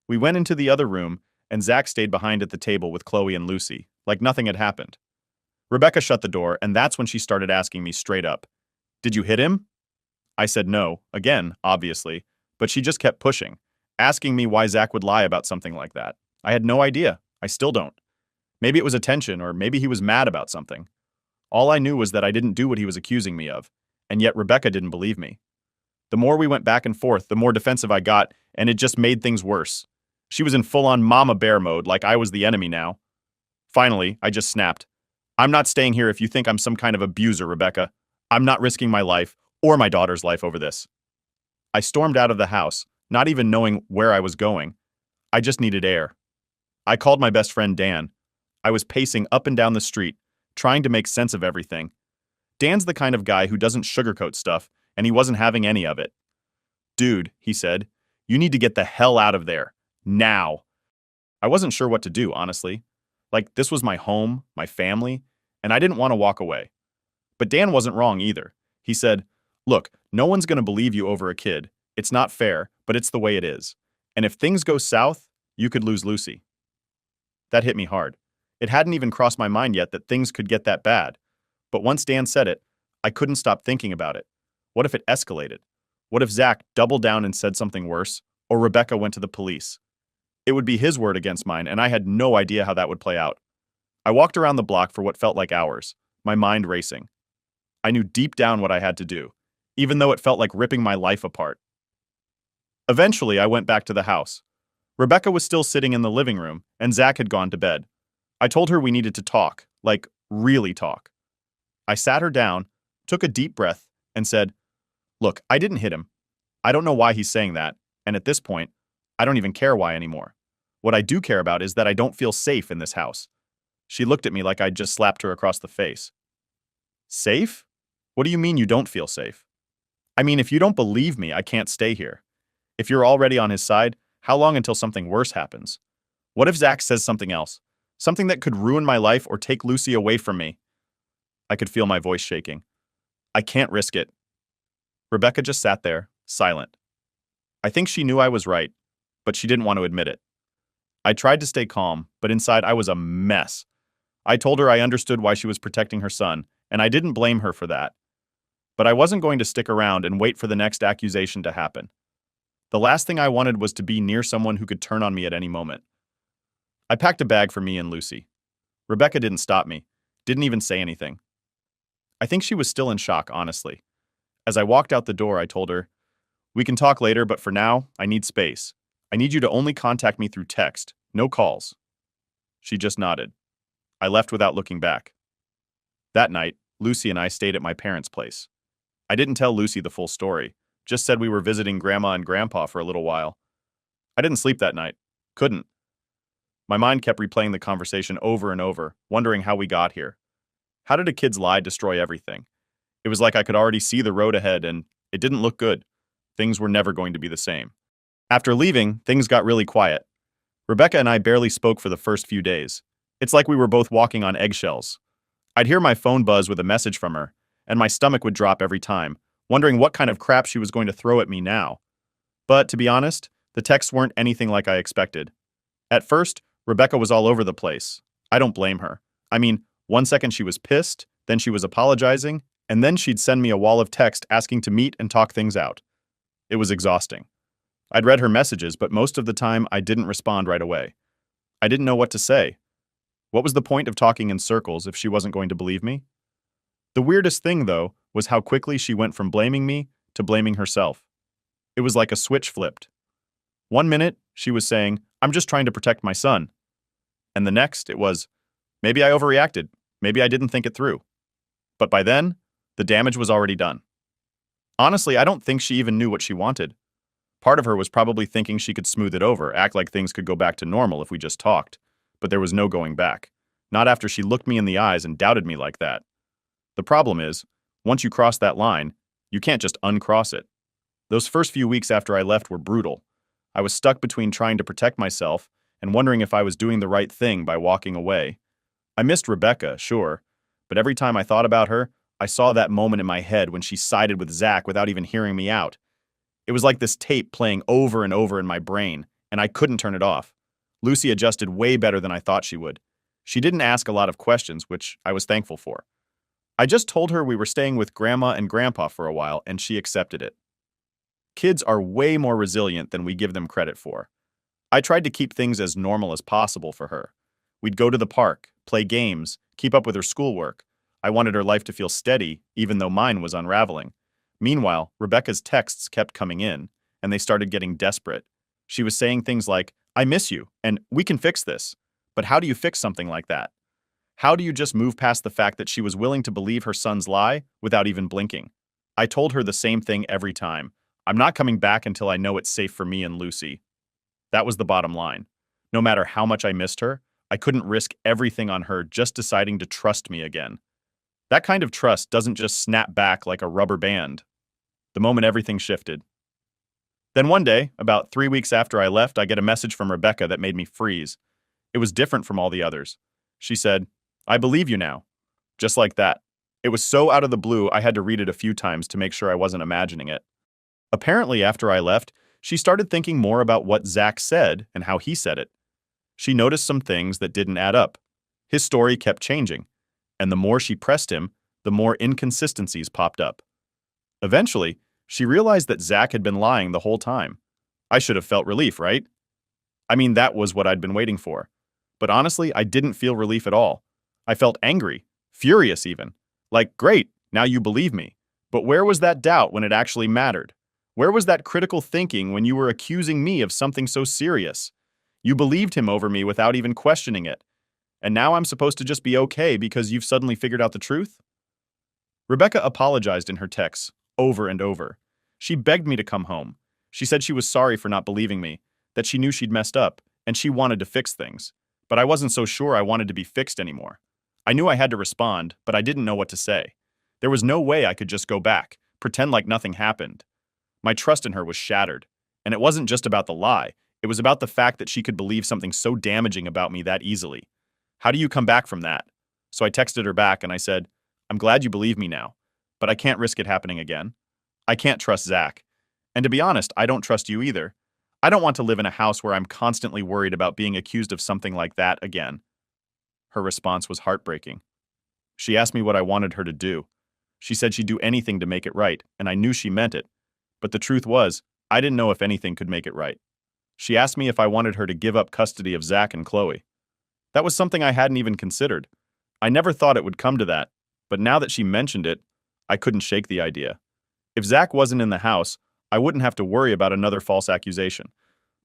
[SPEAKER 1] We went into the other room, and Zach stayed behind at the table with Chloe and Lucy, like nothing had happened. Rebecca shut the door, and that's when she started asking me straight up, "Did you hit him?" I said no, again, obviously, but she just kept pushing, asking me why Zach would lie about something like that. I had no idea. I still don't. Maybe it was attention, or maybe he was mad about something. All I knew was that I didn't do what he was accusing me of, and yet Rebecca didn't believe me. The more we went back and forth, the more defensive I got, and it just made things worse. She was in full-on mama bear mode, like I was the enemy now. Finally, I just snapped. I'm not staying here if you think I'm some kind of abuser, Rebecca. I'm not risking my life, or my daughter's life over this. I stormed out of the house, not even knowing where I was going. I just needed air. I called my best friend Dan. I was pacing up and down the street, trying to make sense of everything. Dan's the kind of guy who doesn't sugarcoat stuff, and he wasn't having any of it. Dude, he said, you need to get the hell out of there. Now. I wasn't sure what to do, honestly. Like, this was my home, my family, and I didn't want to walk away. But Dan wasn't wrong either. He said, look, no one's going to believe you over a kid. It's not fair, but it's the way it is. And if things go south, you could lose Lucy. That hit me hard. It hadn't even crossed my mind yet that things could get that bad. But once Dan said it, I couldn't stop thinking about it. What if it escalated? What if Zach doubled down and said something worse, or Rebecca went to the police? It would be his word against mine, and I had no idea how that would play out. I walked around the block for what felt like hours, my mind racing. I knew deep down what I had to do, even though it felt like ripping my life apart. Eventually, I went back to the house. Rebecca was still sitting in the living room, and Zach had gone to bed. I told her we needed to talk, like, really talk. I sat her down, took a deep breath, and said, look, I didn't hit him. I don't know why he's saying that, and at this point, I don't even care why anymore. What I do care about is that I don't feel safe in this house. She looked at me like I'd just slapped her across the face. Safe? What do you mean you don't feel safe? I mean, if you don't believe me, I can't stay here. If you're already on his side, how long until something worse happens? What if Zach says something else? Something that could ruin my life or take Lucy away from me? I could feel my voice shaking. I can't risk it. Rebecca just sat there, silent. I think she knew I was right, but she didn't want to admit it. I tried to stay calm, but inside I was a mess. I told her I understood why she was protecting her son, and I didn't blame her for that. But I wasn't going to stick around and wait for the next accusation to happen. The last thing I wanted was to be near someone who could turn on me at any moment. I packed a bag for me and Lucy. Rebecca didn't stop me, didn't even say anything. I think she was still in shock, honestly. As I walked out the door, I told her, we can talk later, but for now, I need space. I need you to only contact me through text, no calls. She just nodded. I left without looking back. That night, Lucy and I stayed at my parents' place. I didn't tell Lucy the full story, just said we were visiting Grandma and Grandpa for a little while. I didn't sleep that night. Couldn't. My mind kept replaying the conversation over and over, wondering how we got here. How did a kid's lie destroy everything? It was like I could already see the road ahead, and it didn't look good. Things were never going to be the same. After leaving, things got really quiet. Rebecca and I barely spoke for the first few days. It's like we were both walking on eggshells. I'd hear my phone buzz with a message from her, and my stomach would drop every time, wondering what kind of crap she was going to throw at me now. But to be honest, the texts weren't anything like I expected. At first, Rebecca was all over the place. I don't blame her. I mean, one second she was pissed, then she was apologizing, and then she'd send me a wall of text asking to meet and talk things out. It was exhausting. I'd read her messages, but most of the time I didn't respond right away. I didn't know what to say. What was the point of talking in circles if she wasn't going to believe me? The weirdest thing, though, was how quickly she went from blaming me to blaming herself. It was like a switch flipped. One minute, she was saying, I'm just trying to protect my son. And the next, it was, maybe I overreacted. Maybe I didn't think it through. But by then, the damage was already done. Honestly, I don't think she even knew what she wanted. Part of her was probably thinking she could smooth it over, act like things could go back to normal if we just talked. But there was no going back. Not after she looked me in the eyes and doubted me like that. The problem is, once you cross that line, you can't just uncross it. Those first few weeks after I left were brutal. I was stuck between trying to protect myself and wondering if I was doing the right thing by walking away. I missed Rebecca, sure, but every time I thought about her, I saw that moment in my head when she sided with Zach without even hearing me out. It was like this tape playing over and over in my brain, and I couldn't turn it off. Lucy adjusted way better than I thought she would. She didn't ask a lot of questions, which I was thankful for. I just told her we were staying with Grandma and Grandpa for a while, and she accepted it. Kids are way more resilient than we give them credit for. I tried to keep things as normal as possible for her. We'd go to the park, play games, keep up with her schoolwork. I wanted her life to feel steady, even though mine was unraveling. Meanwhile, Rebecca's texts kept coming in, and they started getting desperate. She was saying things like, "I miss you," and "We can fix this." But how do you fix something like that? How do you just move past the fact that she was willing to believe her son's lie without even blinking? I told her the same thing every time. I'm not coming back until I know it's safe for me and Lucy. That was the bottom line. No matter how much I missed her, I couldn't risk everything on her just deciding to trust me again. That kind of trust doesn't just snap back like a rubber band. The moment everything shifted. Then one day, about 3 weeks after I left, I get a message from Rebecca that made me freeze. It was different from all the others. She said, "I believe you now." Just like that. It was so out of the blue, I had to read it a few times to make sure I wasn't imagining it. Apparently, after I left, she started thinking more about what Zach said and how he said it. She noticed some things that didn't add up. His story kept changing, and the more she pressed him, the more inconsistencies popped up. Eventually, she realized that Zach had been lying the whole time. I should have felt relief, right? I mean, that was what I'd been waiting for. But honestly, I didn't feel relief at all. I felt angry, furious even. Like, great, now you believe me. But where was that doubt when it actually mattered? Where was that critical thinking when you were accusing me of something so serious? You believed him over me without even questioning it. And now I'm supposed to just be okay because you've suddenly figured out the truth? Rebecca apologized in her texts, over and over. She begged me to come home. She said she was sorry for not believing me, that she knew she'd messed up, and she wanted to fix things. But I wasn't so sure I wanted to be fixed anymore. I knew I had to respond, but I didn't know what to say. There was no way I could just go back, pretend like nothing happened. My trust in her was shattered. And it wasn't just about the lie, it was about the fact that she could believe something so damaging about me that easily. How do you come back from that? So I texted her back and I said, "I'm glad you believe me now, but I can't risk it happening again. I can't trust Zach. And to be honest, I don't trust you either. I don't want to live in a house where I'm constantly worried about being accused of something like that again." Her response was heartbreaking. She asked me what I wanted her to do. She said she'd do anything to make it right, and I knew she meant it. But the truth was, I didn't know if anything could make it right. She asked me if I wanted her to give up custody of Zach and Chloe. That was something I hadn't even considered. I never thought it would come to that, but now that she mentioned it, I couldn't shake the idea. If Zach wasn't in the house, I wouldn't have to worry about another false accusation.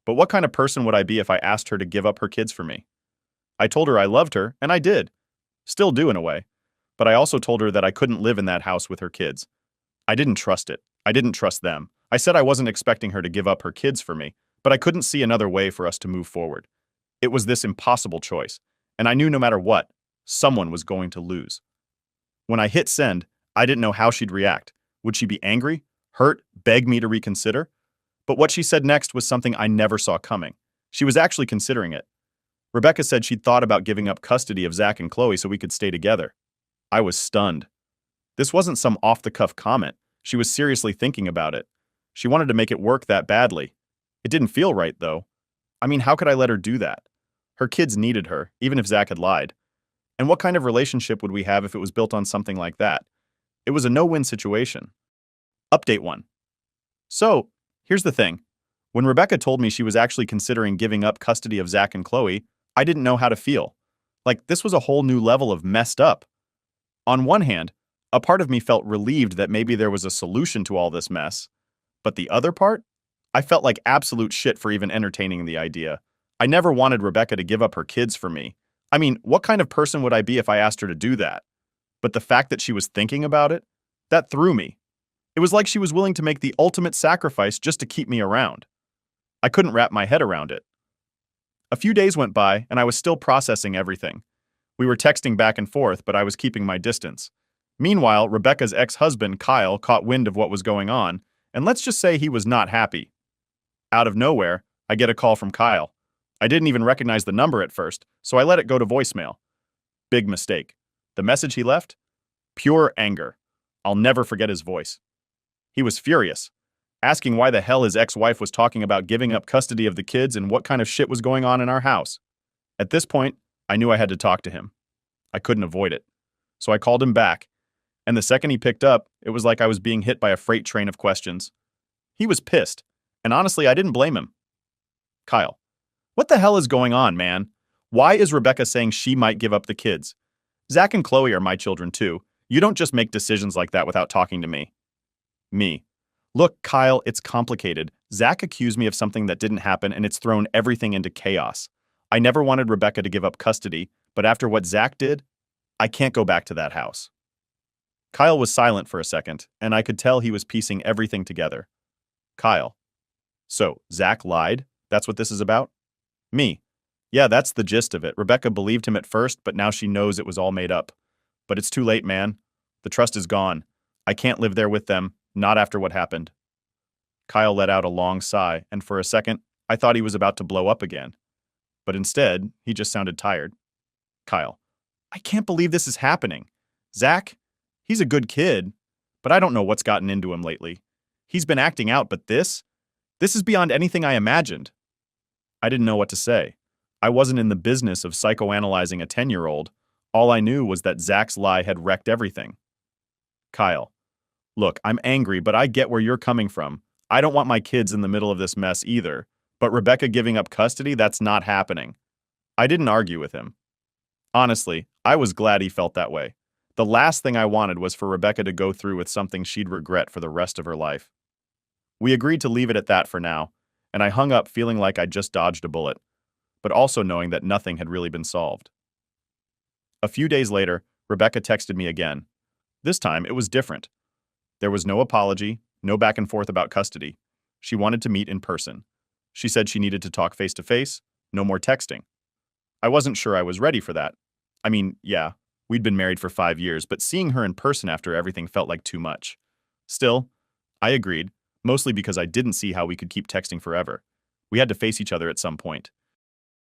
[SPEAKER 1] But what kind of person would I be if I asked her to give up her kids for me? I told her I loved her, and I did. Still do in a way. But I also told her that I couldn't live in that house with her kids. I didn't trust it. I didn't trust them. I said I wasn't expecting her to give up her kids for me, but I couldn't see another way for us to move forward. It was this impossible choice, and I knew no matter what, someone was going to lose. When I hit send, I didn't know how she'd react. Would she be angry, hurt, beg me to reconsider? But what she said next was something I never saw coming. She was actually considering it. Rebecca said she'd thought about giving up custody of Zach and Chloe so we could stay together. I was stunned. This wasn't some off-the-cuff comment. She was seriously thinking about it. She wanted to make it work that badly. It didn't feel right, though. I mean, how could I let her do that? Her kids needed her, even if Zach had lied. And what kind of relationship would we have if it was built on something like that? It was a no-win situation. Update 1. So, here's the thing. When Rebecca told me she was actually considering giving up custody of Zach and Chloe, I didn't know how to feel. Like, this was a whole new level of messed up. On one hand, a part of me felt relieved that maybe there was a solution to all this mess. But the other part? I felt like absolute shit for even entertaining the idea. I never wanted Rebecca to give up her kids for me. I mean, what kind of person would I be if I asked her to do that? But the fact that she was thinking about it, that threw me. It was like she was willing to make the ultimate sacrifice just to keep me around. I couldn't wrap my head around it. A few days went by, and I was still processing everything. We were texting back and forth, but I was keeping my distance. Meanwhile, Rebecca's ex-husband, Kyle, caught wind of what was going on, and let's just say he was not happy. Out of nowhere, I get a call from Kyle. I didn't even recognize the number at first, so I let it go to voicemail. Big mistake. The message he left? Pure anger. I'll never forget his voice. He was furious, asking why the hell his ex-wife was talking about giving up custody of the kids and what kind of shit was going on in our house. At this point, I knew I had to talk to him. I couldn't avoid it. So I called him back, and the second he picked up, it was like I was being hit by a freight train of questions. He was pissed, and honestly, I didn't blame him. Kyle. What the hell is going on, man? Why is Rebecca saying she might give up the kids? Zach and Chloe are my children too. You don't just make decisions like that without talking to me. Me. Look, Kyle, it's complicated. Zach accused me of something that didn't happen and it's thrown everything into chaos. I never wanted Rebecca to give up custody, but after what Zach did, I can't go back to that house. Kyle was silent for a second, and I could tell he was piecing everything together. Kyle. So, Zach lied? That's what this is about? Me. Yeah, that's the gist of it. Rebecca believed him at first, but now she knows it was all made up. But it's too late, man. The trust is gone. I can't live there with them, not after what happened. Kyle let out a long sigh, and for a second, I thought he was about to blow up again. But instead, he just sounded tired. Kyle. I can't believe this is happening. Zach, he's a good kid, but I don't know what's gotten into him lately. He's been acting out, but this is beyond anything I imagined. I didn't know what to say. I wasn't in the business of psychoanalyzing a 10-year-old. All I knew was that Zach's lie had wrecked everything. Kyle. Look, I'm angry, but I get where you're coming from. I don't want my kids in the middle of this mess either. But Rebecca giving up custody, that's not happening. I didn't argue with him. Honestly, I was glad he felt that way. The last thing I wanted was for Rebecca to go through with something she'd regret for the rest of her life. We agreed to leave it at that for now, and I hung up feeling like I'd just dodged a bullet, but also knowing that nothing had really been solved. A few days later, Rebecca texted me again. This time, it was different. There was no apology, no back and forth about custody. She wanted to meet in person. She said she needed to talk face to face, no more texting. I wasn't sure I was ready for that. I mean, yeah, we'd been married for 5 years, but seeing her in person after everything felt like too much. Still, I agreed, mostly because I didn't see how we could keep texting forever. We had to face each other at some point.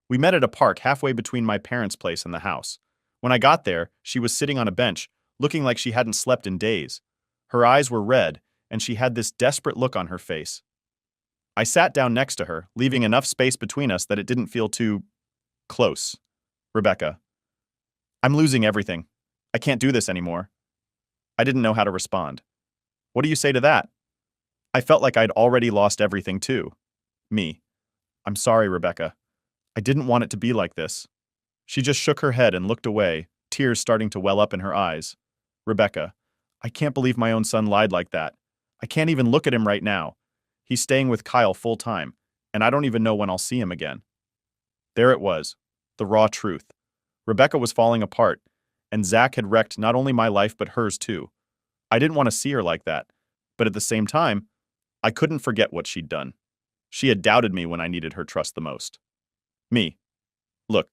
[SPEAKER 1] We met at a park halfway between my parents' place and the house. When I got there, she was sitting on a bench, looking like she hadn't slept in days. Her eyes were red, and she had this desperate look on her face. I sat down next to her, leaving enough space between us that it didn't feel too close. Rebecca. I'm losing everything. I can't do this anymore. I didn't know how to respond. What do you say to that? I felt like I'd already lost everything too. Me. I'm sorry, Rebecca. I didn't want it to be like this. She just shook her head and looked away, tears starting to well up in her eyes. Rebecca. I can't believe my own son lied like that. I can't even look at him right now. He's staying with Kyle full time, and I don't even know when I'll see him again. There it was, the raw truth. Rebecca was falling apart, and Zach had wrecked not only my life but hers too. I didn't want to see her like that, but at the same time, I couldn't forget what she'd done. She had doubted me when I needed her trust the most. Me. Look,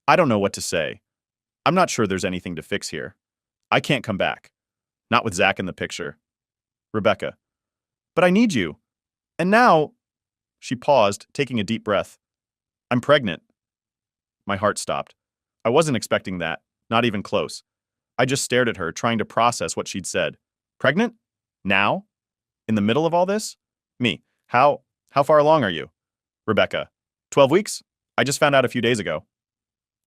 [SPEAKER 1] I don't know what to say. I'm not sure there's anything to fix here. I can't come back. Not with Zach in the picture. Rebecca. But I need you. And now... She paused, taking a deep breath. I'm pregnant. My heart stopped. I wasn't expecting that, not even close. I just stared at her, trying to process what she'd said. Pregnant? Now? In the middle of all this? Me. How far along are you? Rebecca. 12 weeks? I just found out a few days ago.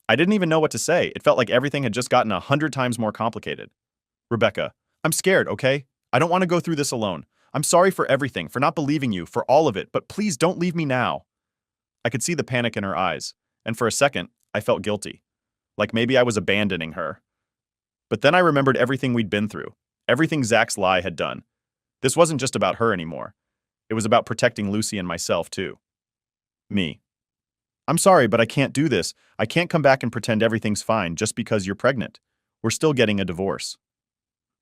[SPEAKER 1] I didn't even know what to say. It felt like everything had just gotten 100 times more complicated. Rebecca. I'm scared, okay? I don't want to go through this alone. I'm sorry for everything, for not believing you, for all of it, but please don't leave me now. I could see the panic in her eyes, and for a second, I felt guilty. Like maybe I was abandoning her. But then I remembered everything we'd been through, everything Zach's lie had done. This wasn't just about her anymore. It was about protecting Lucy and myself, too. Me. I'm sorry, but I can't do this. I can't come back and pretend everything's fine just because you're pregnant. We're still getting a divorce.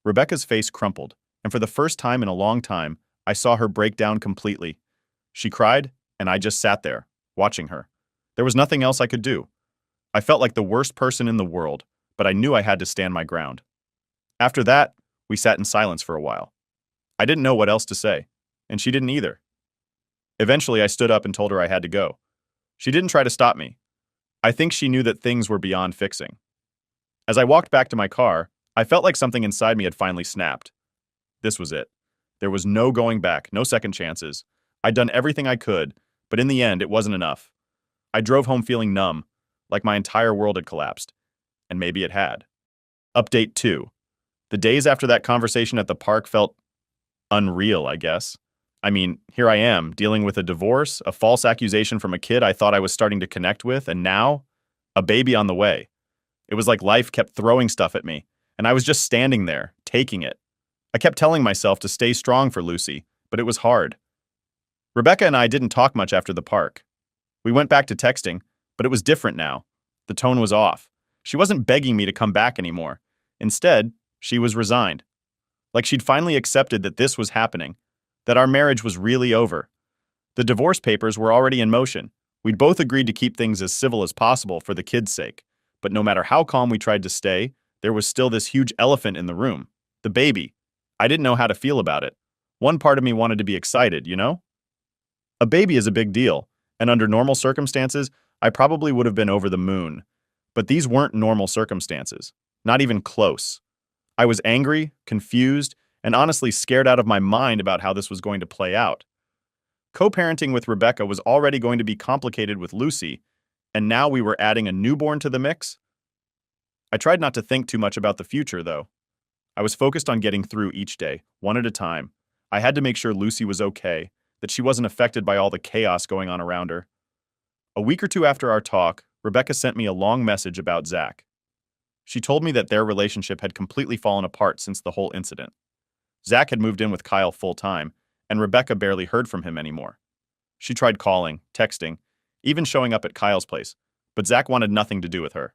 [SPEAKER 1] Rebecca's face crumpled, and for the first time in a long time, I saw her break down completely. She cried, and I just sat there, watching her. There was nothing else I could do. I felt like the worst person in the world, but I knew I had to stand my ground. After that, we sat in silence for a while. I didn't know what else to say, and she didn't either. Eventually, I stood up and told her I had to go. She didn't try to stop me. I think she knew that things were beyond fixing. As I walked back to my car, I felt like something inside me had finally snapped. This was it. There was no going back, no second chances. I'd done everything I could, but in the end, it wasn't enough. I drove home feeling numb, like my entire world had collapsed. And maybe it had. Update 2. The days after that conversation at the park felt unreal, I guess. I mean, here I am, dealing with a divorce, a false accusation from a kid I thought I was starting to connect with, and now, a baby on the way. It was like life kept throwing stuff at me, and I was just standing there, taking it. I kept telling myself to stay strong for Lucy, but it was hard. Rebecca and I didn't talk much after the park. We went back to texting, but it was different now. The tone was off. She wasn't begging me to come back anymore. Instead, she was resigned. Like she'd finally accepted that this was happening, that our marriage was really over. The divorce papers were already in motion. We'd both agreed to keep things as civil as possible for the kids' sake. But no matter how calm we tried to stay, there was still this huge elephant in the room. The baby. I didn't know how to feel about it. One part of me wanted to be excited, you know? A baby is a big deal, and under normal circumstances, I probably would have been over the moon. But these weren't normal circumstances. Not even close. I was angry, confused, and honestly scared out of my mind about how this was going to play out. Co-parenting with Rebecca was already going to be complicated with Lucy, and now we were adding a newborn to the mix? I tried not to think too much about the future, though. I was focused on getting through each day, one at a time. I had to make sure Lucy was okay, that she wasn't affected by all the chaos going on around her. A week or two after our talk, Rebecca sent me a long message about Zach. She told me that their relationship had completely fallen apart since the whole incident. Zach had moved in with Kyle full-time, and Rebecca barely heard from him anymore. She tried calling, texting, even showing up at Kyle's place, but Zach wanted nothing to do with her.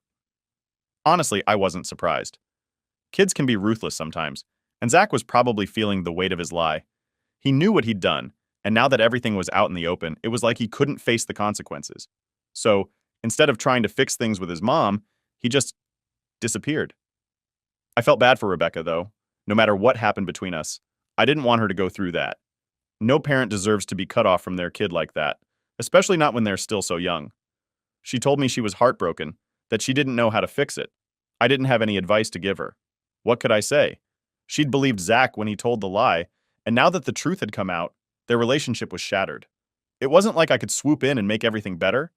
[SPEAKER 1] Honestly, I wasn't surprised. Kids can be ruthless sometimes, and Zach was probably feeling the weight of his lie. He knew what he'd done, and now that everything was out in the open, it was like he couldn't face the consequences. So, instead of trying to fix things with his mom, he just disappeared. I felt bad for Rebecca, though. No matter what happened between us, I didn't want her to go through that. No parent deserves to be cut off from their kid like that, especially not when they're still so young. She told me she was heartbroken, that she didn't know how to fix it. I didn't have any advice to give her. What could I say? She'd believed Zach when he told the lie, and now that the truth had come out, their relationship was shattered. It wasn't like I could swoop in and make everything better.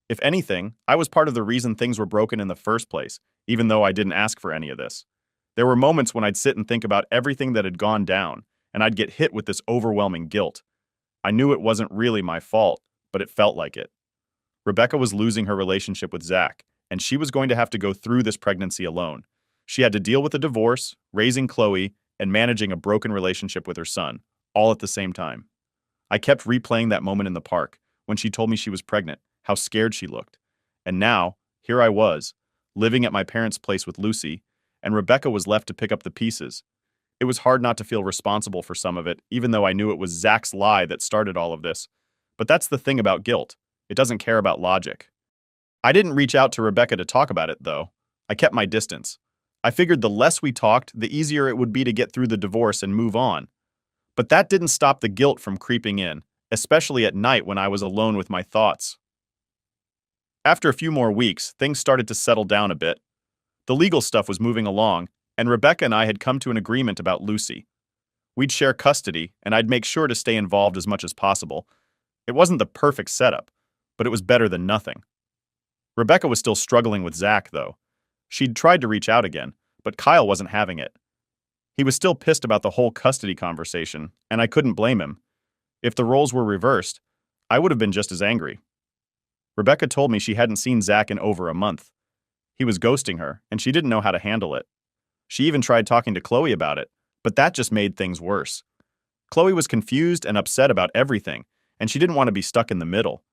[SPEAKER 1] If anything, I was part of the reason things were broken in the first place, even though I didn't ask for any of this. There were moments when I'd sit and think about everything that had gone down, and I'd get hit with this overwhelming guilt. I knew it wasn't really my fault, but it felt like it. Rebecca was losing her relationship with Zach, and she was going to have to go through this pregnancy alone. She had to deal with a divorce, raising Chloe, and managing a broken relationship with her son, all at the same time. I kept replaying that moment in the park, when she told me she was pregnant, how scared she looked. And now, here I was, living at my parents' place with Lucy, and Rebecca was left to pick up the pieces. It was hard not to feel responsible for some of it, even though I knew it was Zach's lie that started all of this. But that's the thing about guilt. It doesn't care about logic. I didn't reach out to Rebecca to talk about it, though. I kept my distance. I figured the less we talked, the easier it would be to get through the divorce and move on. But that didn't stop the guilt from creeping in, especially at night when I was alone with my thoughts. After a few more weeks, things started to settle down a bit. The legal stuff was moving along, and Rebecca and I had come to an agreement about Lucy. We'd share custody, and I'd make sure to stay involved as much as possible. It wasn't the perfect setup, but it was better than nothing. Rebecca was still struggling with Zach, though. She'd tried to reach out again, but Kyle wasn't having it. He was still pissed about the whole custody conversation, and I couldn't blame him. If the roles were reversed, I would have been just as angry. Rebecca told me she hadn't seen Zach in over a month. He was ghosting her, and she didn't know how to handle it. She even tried talking to Chloe about it, but that just made things worse. Chloe was confused and upset about everything, and she didn't want to be stuck in the middle.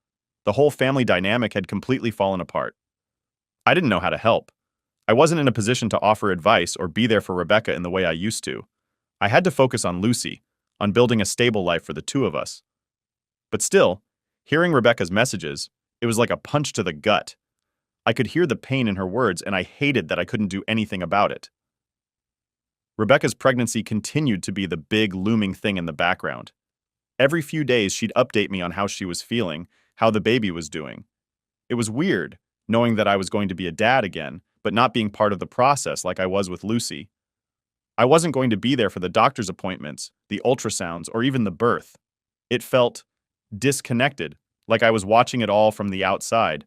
[SPEAKER 1] The whole family dynamic had completely fallen apart. I didn't know how to help. I wasn't in a position to offer advice or be there for Rebecca in the way I used to. I had to focus on Lucy, on building a stable life for the two of us. But still, hearing Rebecca's messages, it was like a punch to the gut. I could hear the pain in her words, and I hated that I couldn't do anything about it. Rebecca's pregnancy continued to be the big, looming thing in the background. Every few days, she'd update me on how she was feeling, how the baby was doing. It was weird, knowing that I was going to be a dad again, but not being part of the process like I was with Lucy. I wasn't going to be there for the doctor's appointments, the ultrasounds, or even the birth. It felt disconnected, like I was watching it all from the outside.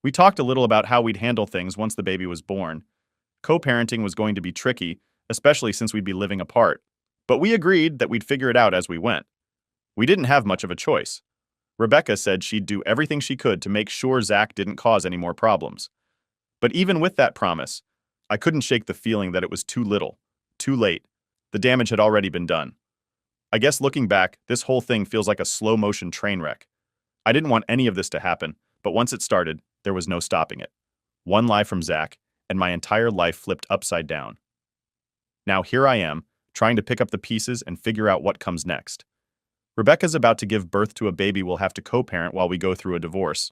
[SPEAKER 1] We talked a little about how we'd handle things once the baby was born. Co-parenting was going to be tricky, especially since we'd be living apart. But we agreed that we'd figure it out as we went. We didn't have much of a choice. Rebecca said she'd do everything she could to make sure Zach didn't cause any more problems. But even with that promise, I couldn't shake the feeling that it was too little, too late. The damage had already been done. I guess looking back, this whole thing feels like a slow-motion train wreck. I didn't want any of this to happen, but once it started, there was no stopping it. One lie from Zach, and my entire life flipped upside down. Now here I am, trying to pick up the pieces and figure out what comes next. Rebecca's about to give birth to a baby we'll have to co-parent while we go through a divorce.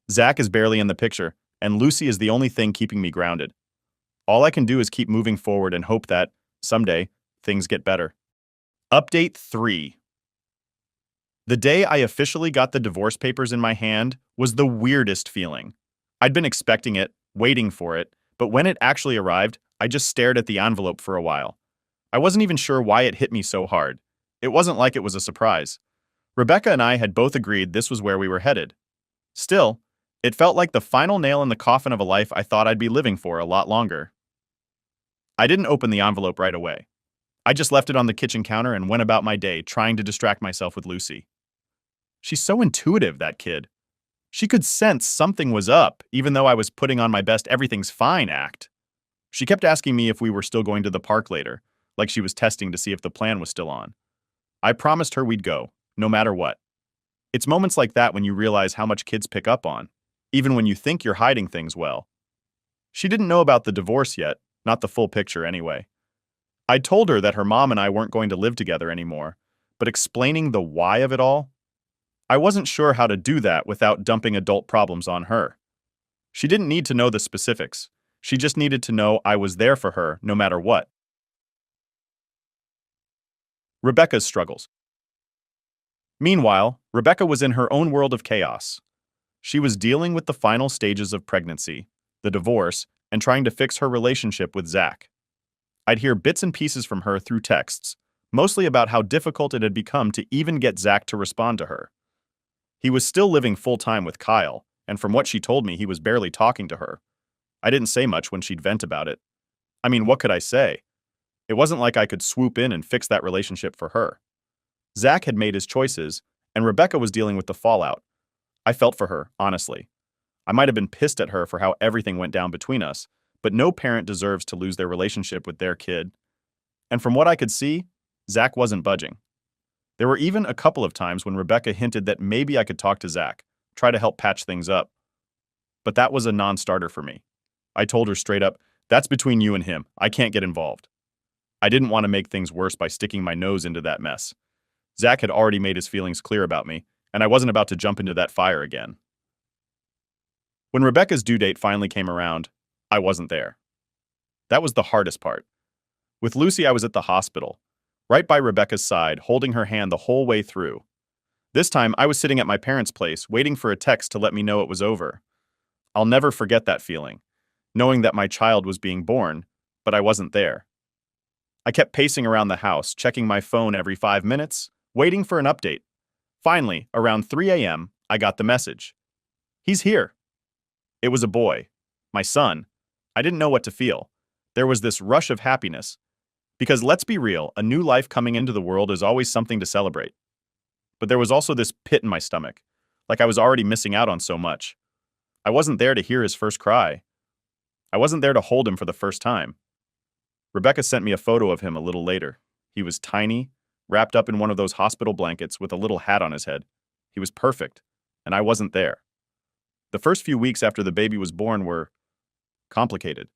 [SPEAKER 1] Zach is barely in the picture, and Lucy is the only thing keeping me grounded. All I can do is keep moving forward and hope that, someday, things get better. Update 3. The day I officially got the divorce papers in my hand was the weirdest feeling. I'd been expecting it, waiting for it, but when it actually arrived, I just stared at the envelope for a while. I wasn't even sure why it hit me so hard. It wasn't like it was a surprise. Rebecca and I had both agreed this was where we were headed. Still, it felt like the final nail in the coffin of a life I thought I'd be living for a lot longer. I didn't open the envelope right away. I just left it on the kitchen counter and went about my day trying to distract myself with Lucy. She's so intuitive, that kid. She could sense something was up, even though I was putting on my best everything's fine act. She kept asking me if we were still going to the park later, like she was testing to see if the plan was still on. I promised her we'd go, no matter what. It's moments like that when you realize how much kids pick up on, even when you think you're hiding things well. She didn't know about the divorce yet, not the full picture anyway. I told her that her mom and I weren't going to live together anymore, but explaining the why of it all, I wasn't sure how to do that without dumping adult problems on her. She didn't need to know the specifics. She just needed to know I was there for her no matter what. Rebecca's struggles. Meanwhile, Rebecca was in her own world of chaos. She was dealing with the final stages of pregnancy, the divorce, and trying to fix her relationship with Zach. I'd hear bits and pieces from her through texts, mostly about how difficult it had become to even get Zach to respond to her. He was still living full-time with Kyle, and from what she told me, he was barely talking to her. I didn't say much when she'd vent about it. I mean, what could I say? It wasn't like I could swoop in and fix that relationship for her. Zach had made his choices, and Rebecca was dealing with the fallout. I felt for her, honestly. I might have been pissed at her for how everything went down between us, but no parent deserves to lose their relationship with their kid. And from what I could see, Zach wasn't budging. There were even a couple of times when Rebecca hinted that maybe I could talk to Zach, try to help patch things up. But that was a non-starter for me. I told her straight up, "That's between you and him. I can't get involved." I didn't want to make things worse by sticking my nose into that mess. Zach had already made his feelings clear about me, and I wasn't about to jump into that fire again. When Rebecca's due date finally came around, I wasn't there. That was the hardest part. With Lucy, I was at the hospital, right by Rebecca's side, holding her hand the whole way through. This time, I was sitting at my parents' place, waiting for a text to let me know it was over. I'll never forget that feeling, knowing that my child was being born, but I wasn't there. I kept pacing around the house, checking my phone every 5 minutes, waiting for an update. Finally, around 3 a.m., I got the message. "He's here." It was a boy, my son. I didn't know what to feel. There was this rush of happiness. Because let's be real, a new life coming into the world is always something to celebrate. But there was also this pit in my stomach, like I was already missing out on so much. I wasn't there to hear his first cry. I wasn't there to hold him for the first time. Rebecca sent me a photo of him a little later. He was tiny, wrapped up in one of those hospital blankets with a little hat on his head. He was perfect, and I wasn't there. The first few weeks after the baby was born were complicated.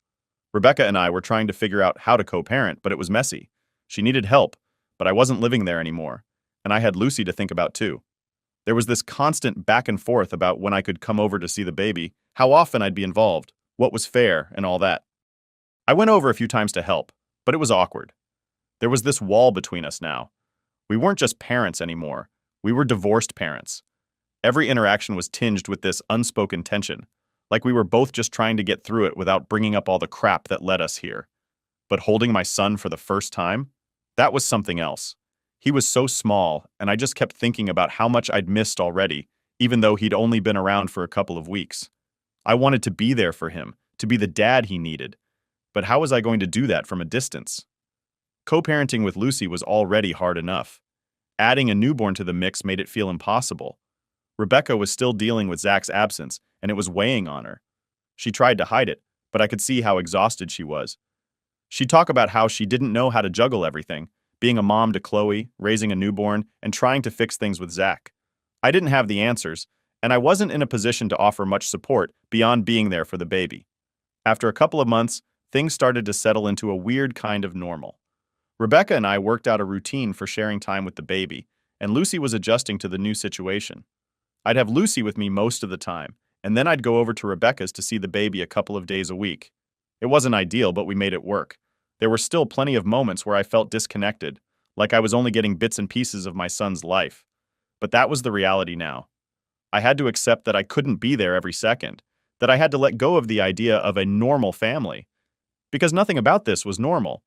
[SPEAKER 1] Rebecca and I were trying to figure out how to co-parent, but it was messy. She needed help, but I wasn't living there anymore, and I had Lucy to think about too. There was this constant back and forth about when I could come over to see the baby, how often I'd be involved, what was fair, and all that. I went over a few times to help, but it was awkward. There was this wall between us now. We weren't just parents anymore. We were divorced parents. Every interaction was tinged with this unspoken tension, like we were both just trying to get through it without bringing up all the crap that led us here. But holding my son for the first time, that was something else. He was so small, and I just kept thinking about how much I'd missed already, even though he'd only been around for a couple of weeks. I wanted to be there for him, to be the dad he needed. But how was I going to do that from a distance? Co-parenting with Lucy was already hard enough. Adding a newborn to the mix made it feel impossible. Rebecca was still dealing with Zach's absence, and it was weighing on her. She tried to hide it, but I could see how exhausted she was. She'd talk about how she didn't know how to juggle everything, being a mom to Chloe, raising a newborn, and trying to fix things with Zach. I didn't have the answers, and I wasn't in a position to offer much support beyond being there for the baby. After a couple of months, things started to settle into a weird kind of normal. Rebecca and I worked out a routine for sharing time with the baby, and Lucy was adjusting to the new situation. I'd have Lucy with me most of the time, and then I'd go over to Rebecca's to see the baby a couple of days a week. It wasn't ideal, but we made it work. There were still plenty of moments where I felt disconnected, like I was only getting bits and pieces of my son's life. But that was the reality now. I had to accept that I couldn't be there every second, that I had to let go of the idea of a normal family. Because nothing about this was normal.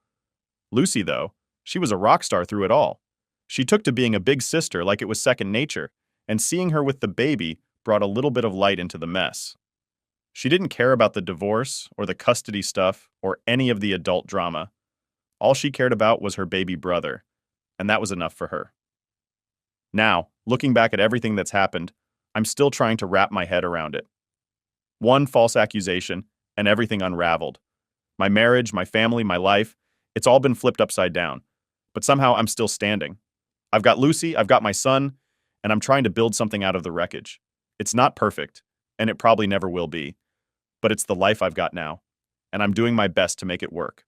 [SPEAKER 1] Lucy, though, she was a rock star through it all. She took to being a big sister like it was second nature, and seeing her with the baby brought a little bit of light into the mess. She didn't care about the divorce or the custody stuff or any of the adult drama. All she cared about was her baby brother, and that was enough for her. Now, looking back at everything that's happened, I'm still trying to wrap my head around it. One false accusation, and everything unraveled. My marriage, my family, my life, it's all been flipped upside down. But somehow I'm still standing. I've got Lucy, I've got my son, and I'm trying to build something out of the wreckage. It's not perfect, and it probably never will be. But it's the life I've got now, and I'm doing my best to make it work.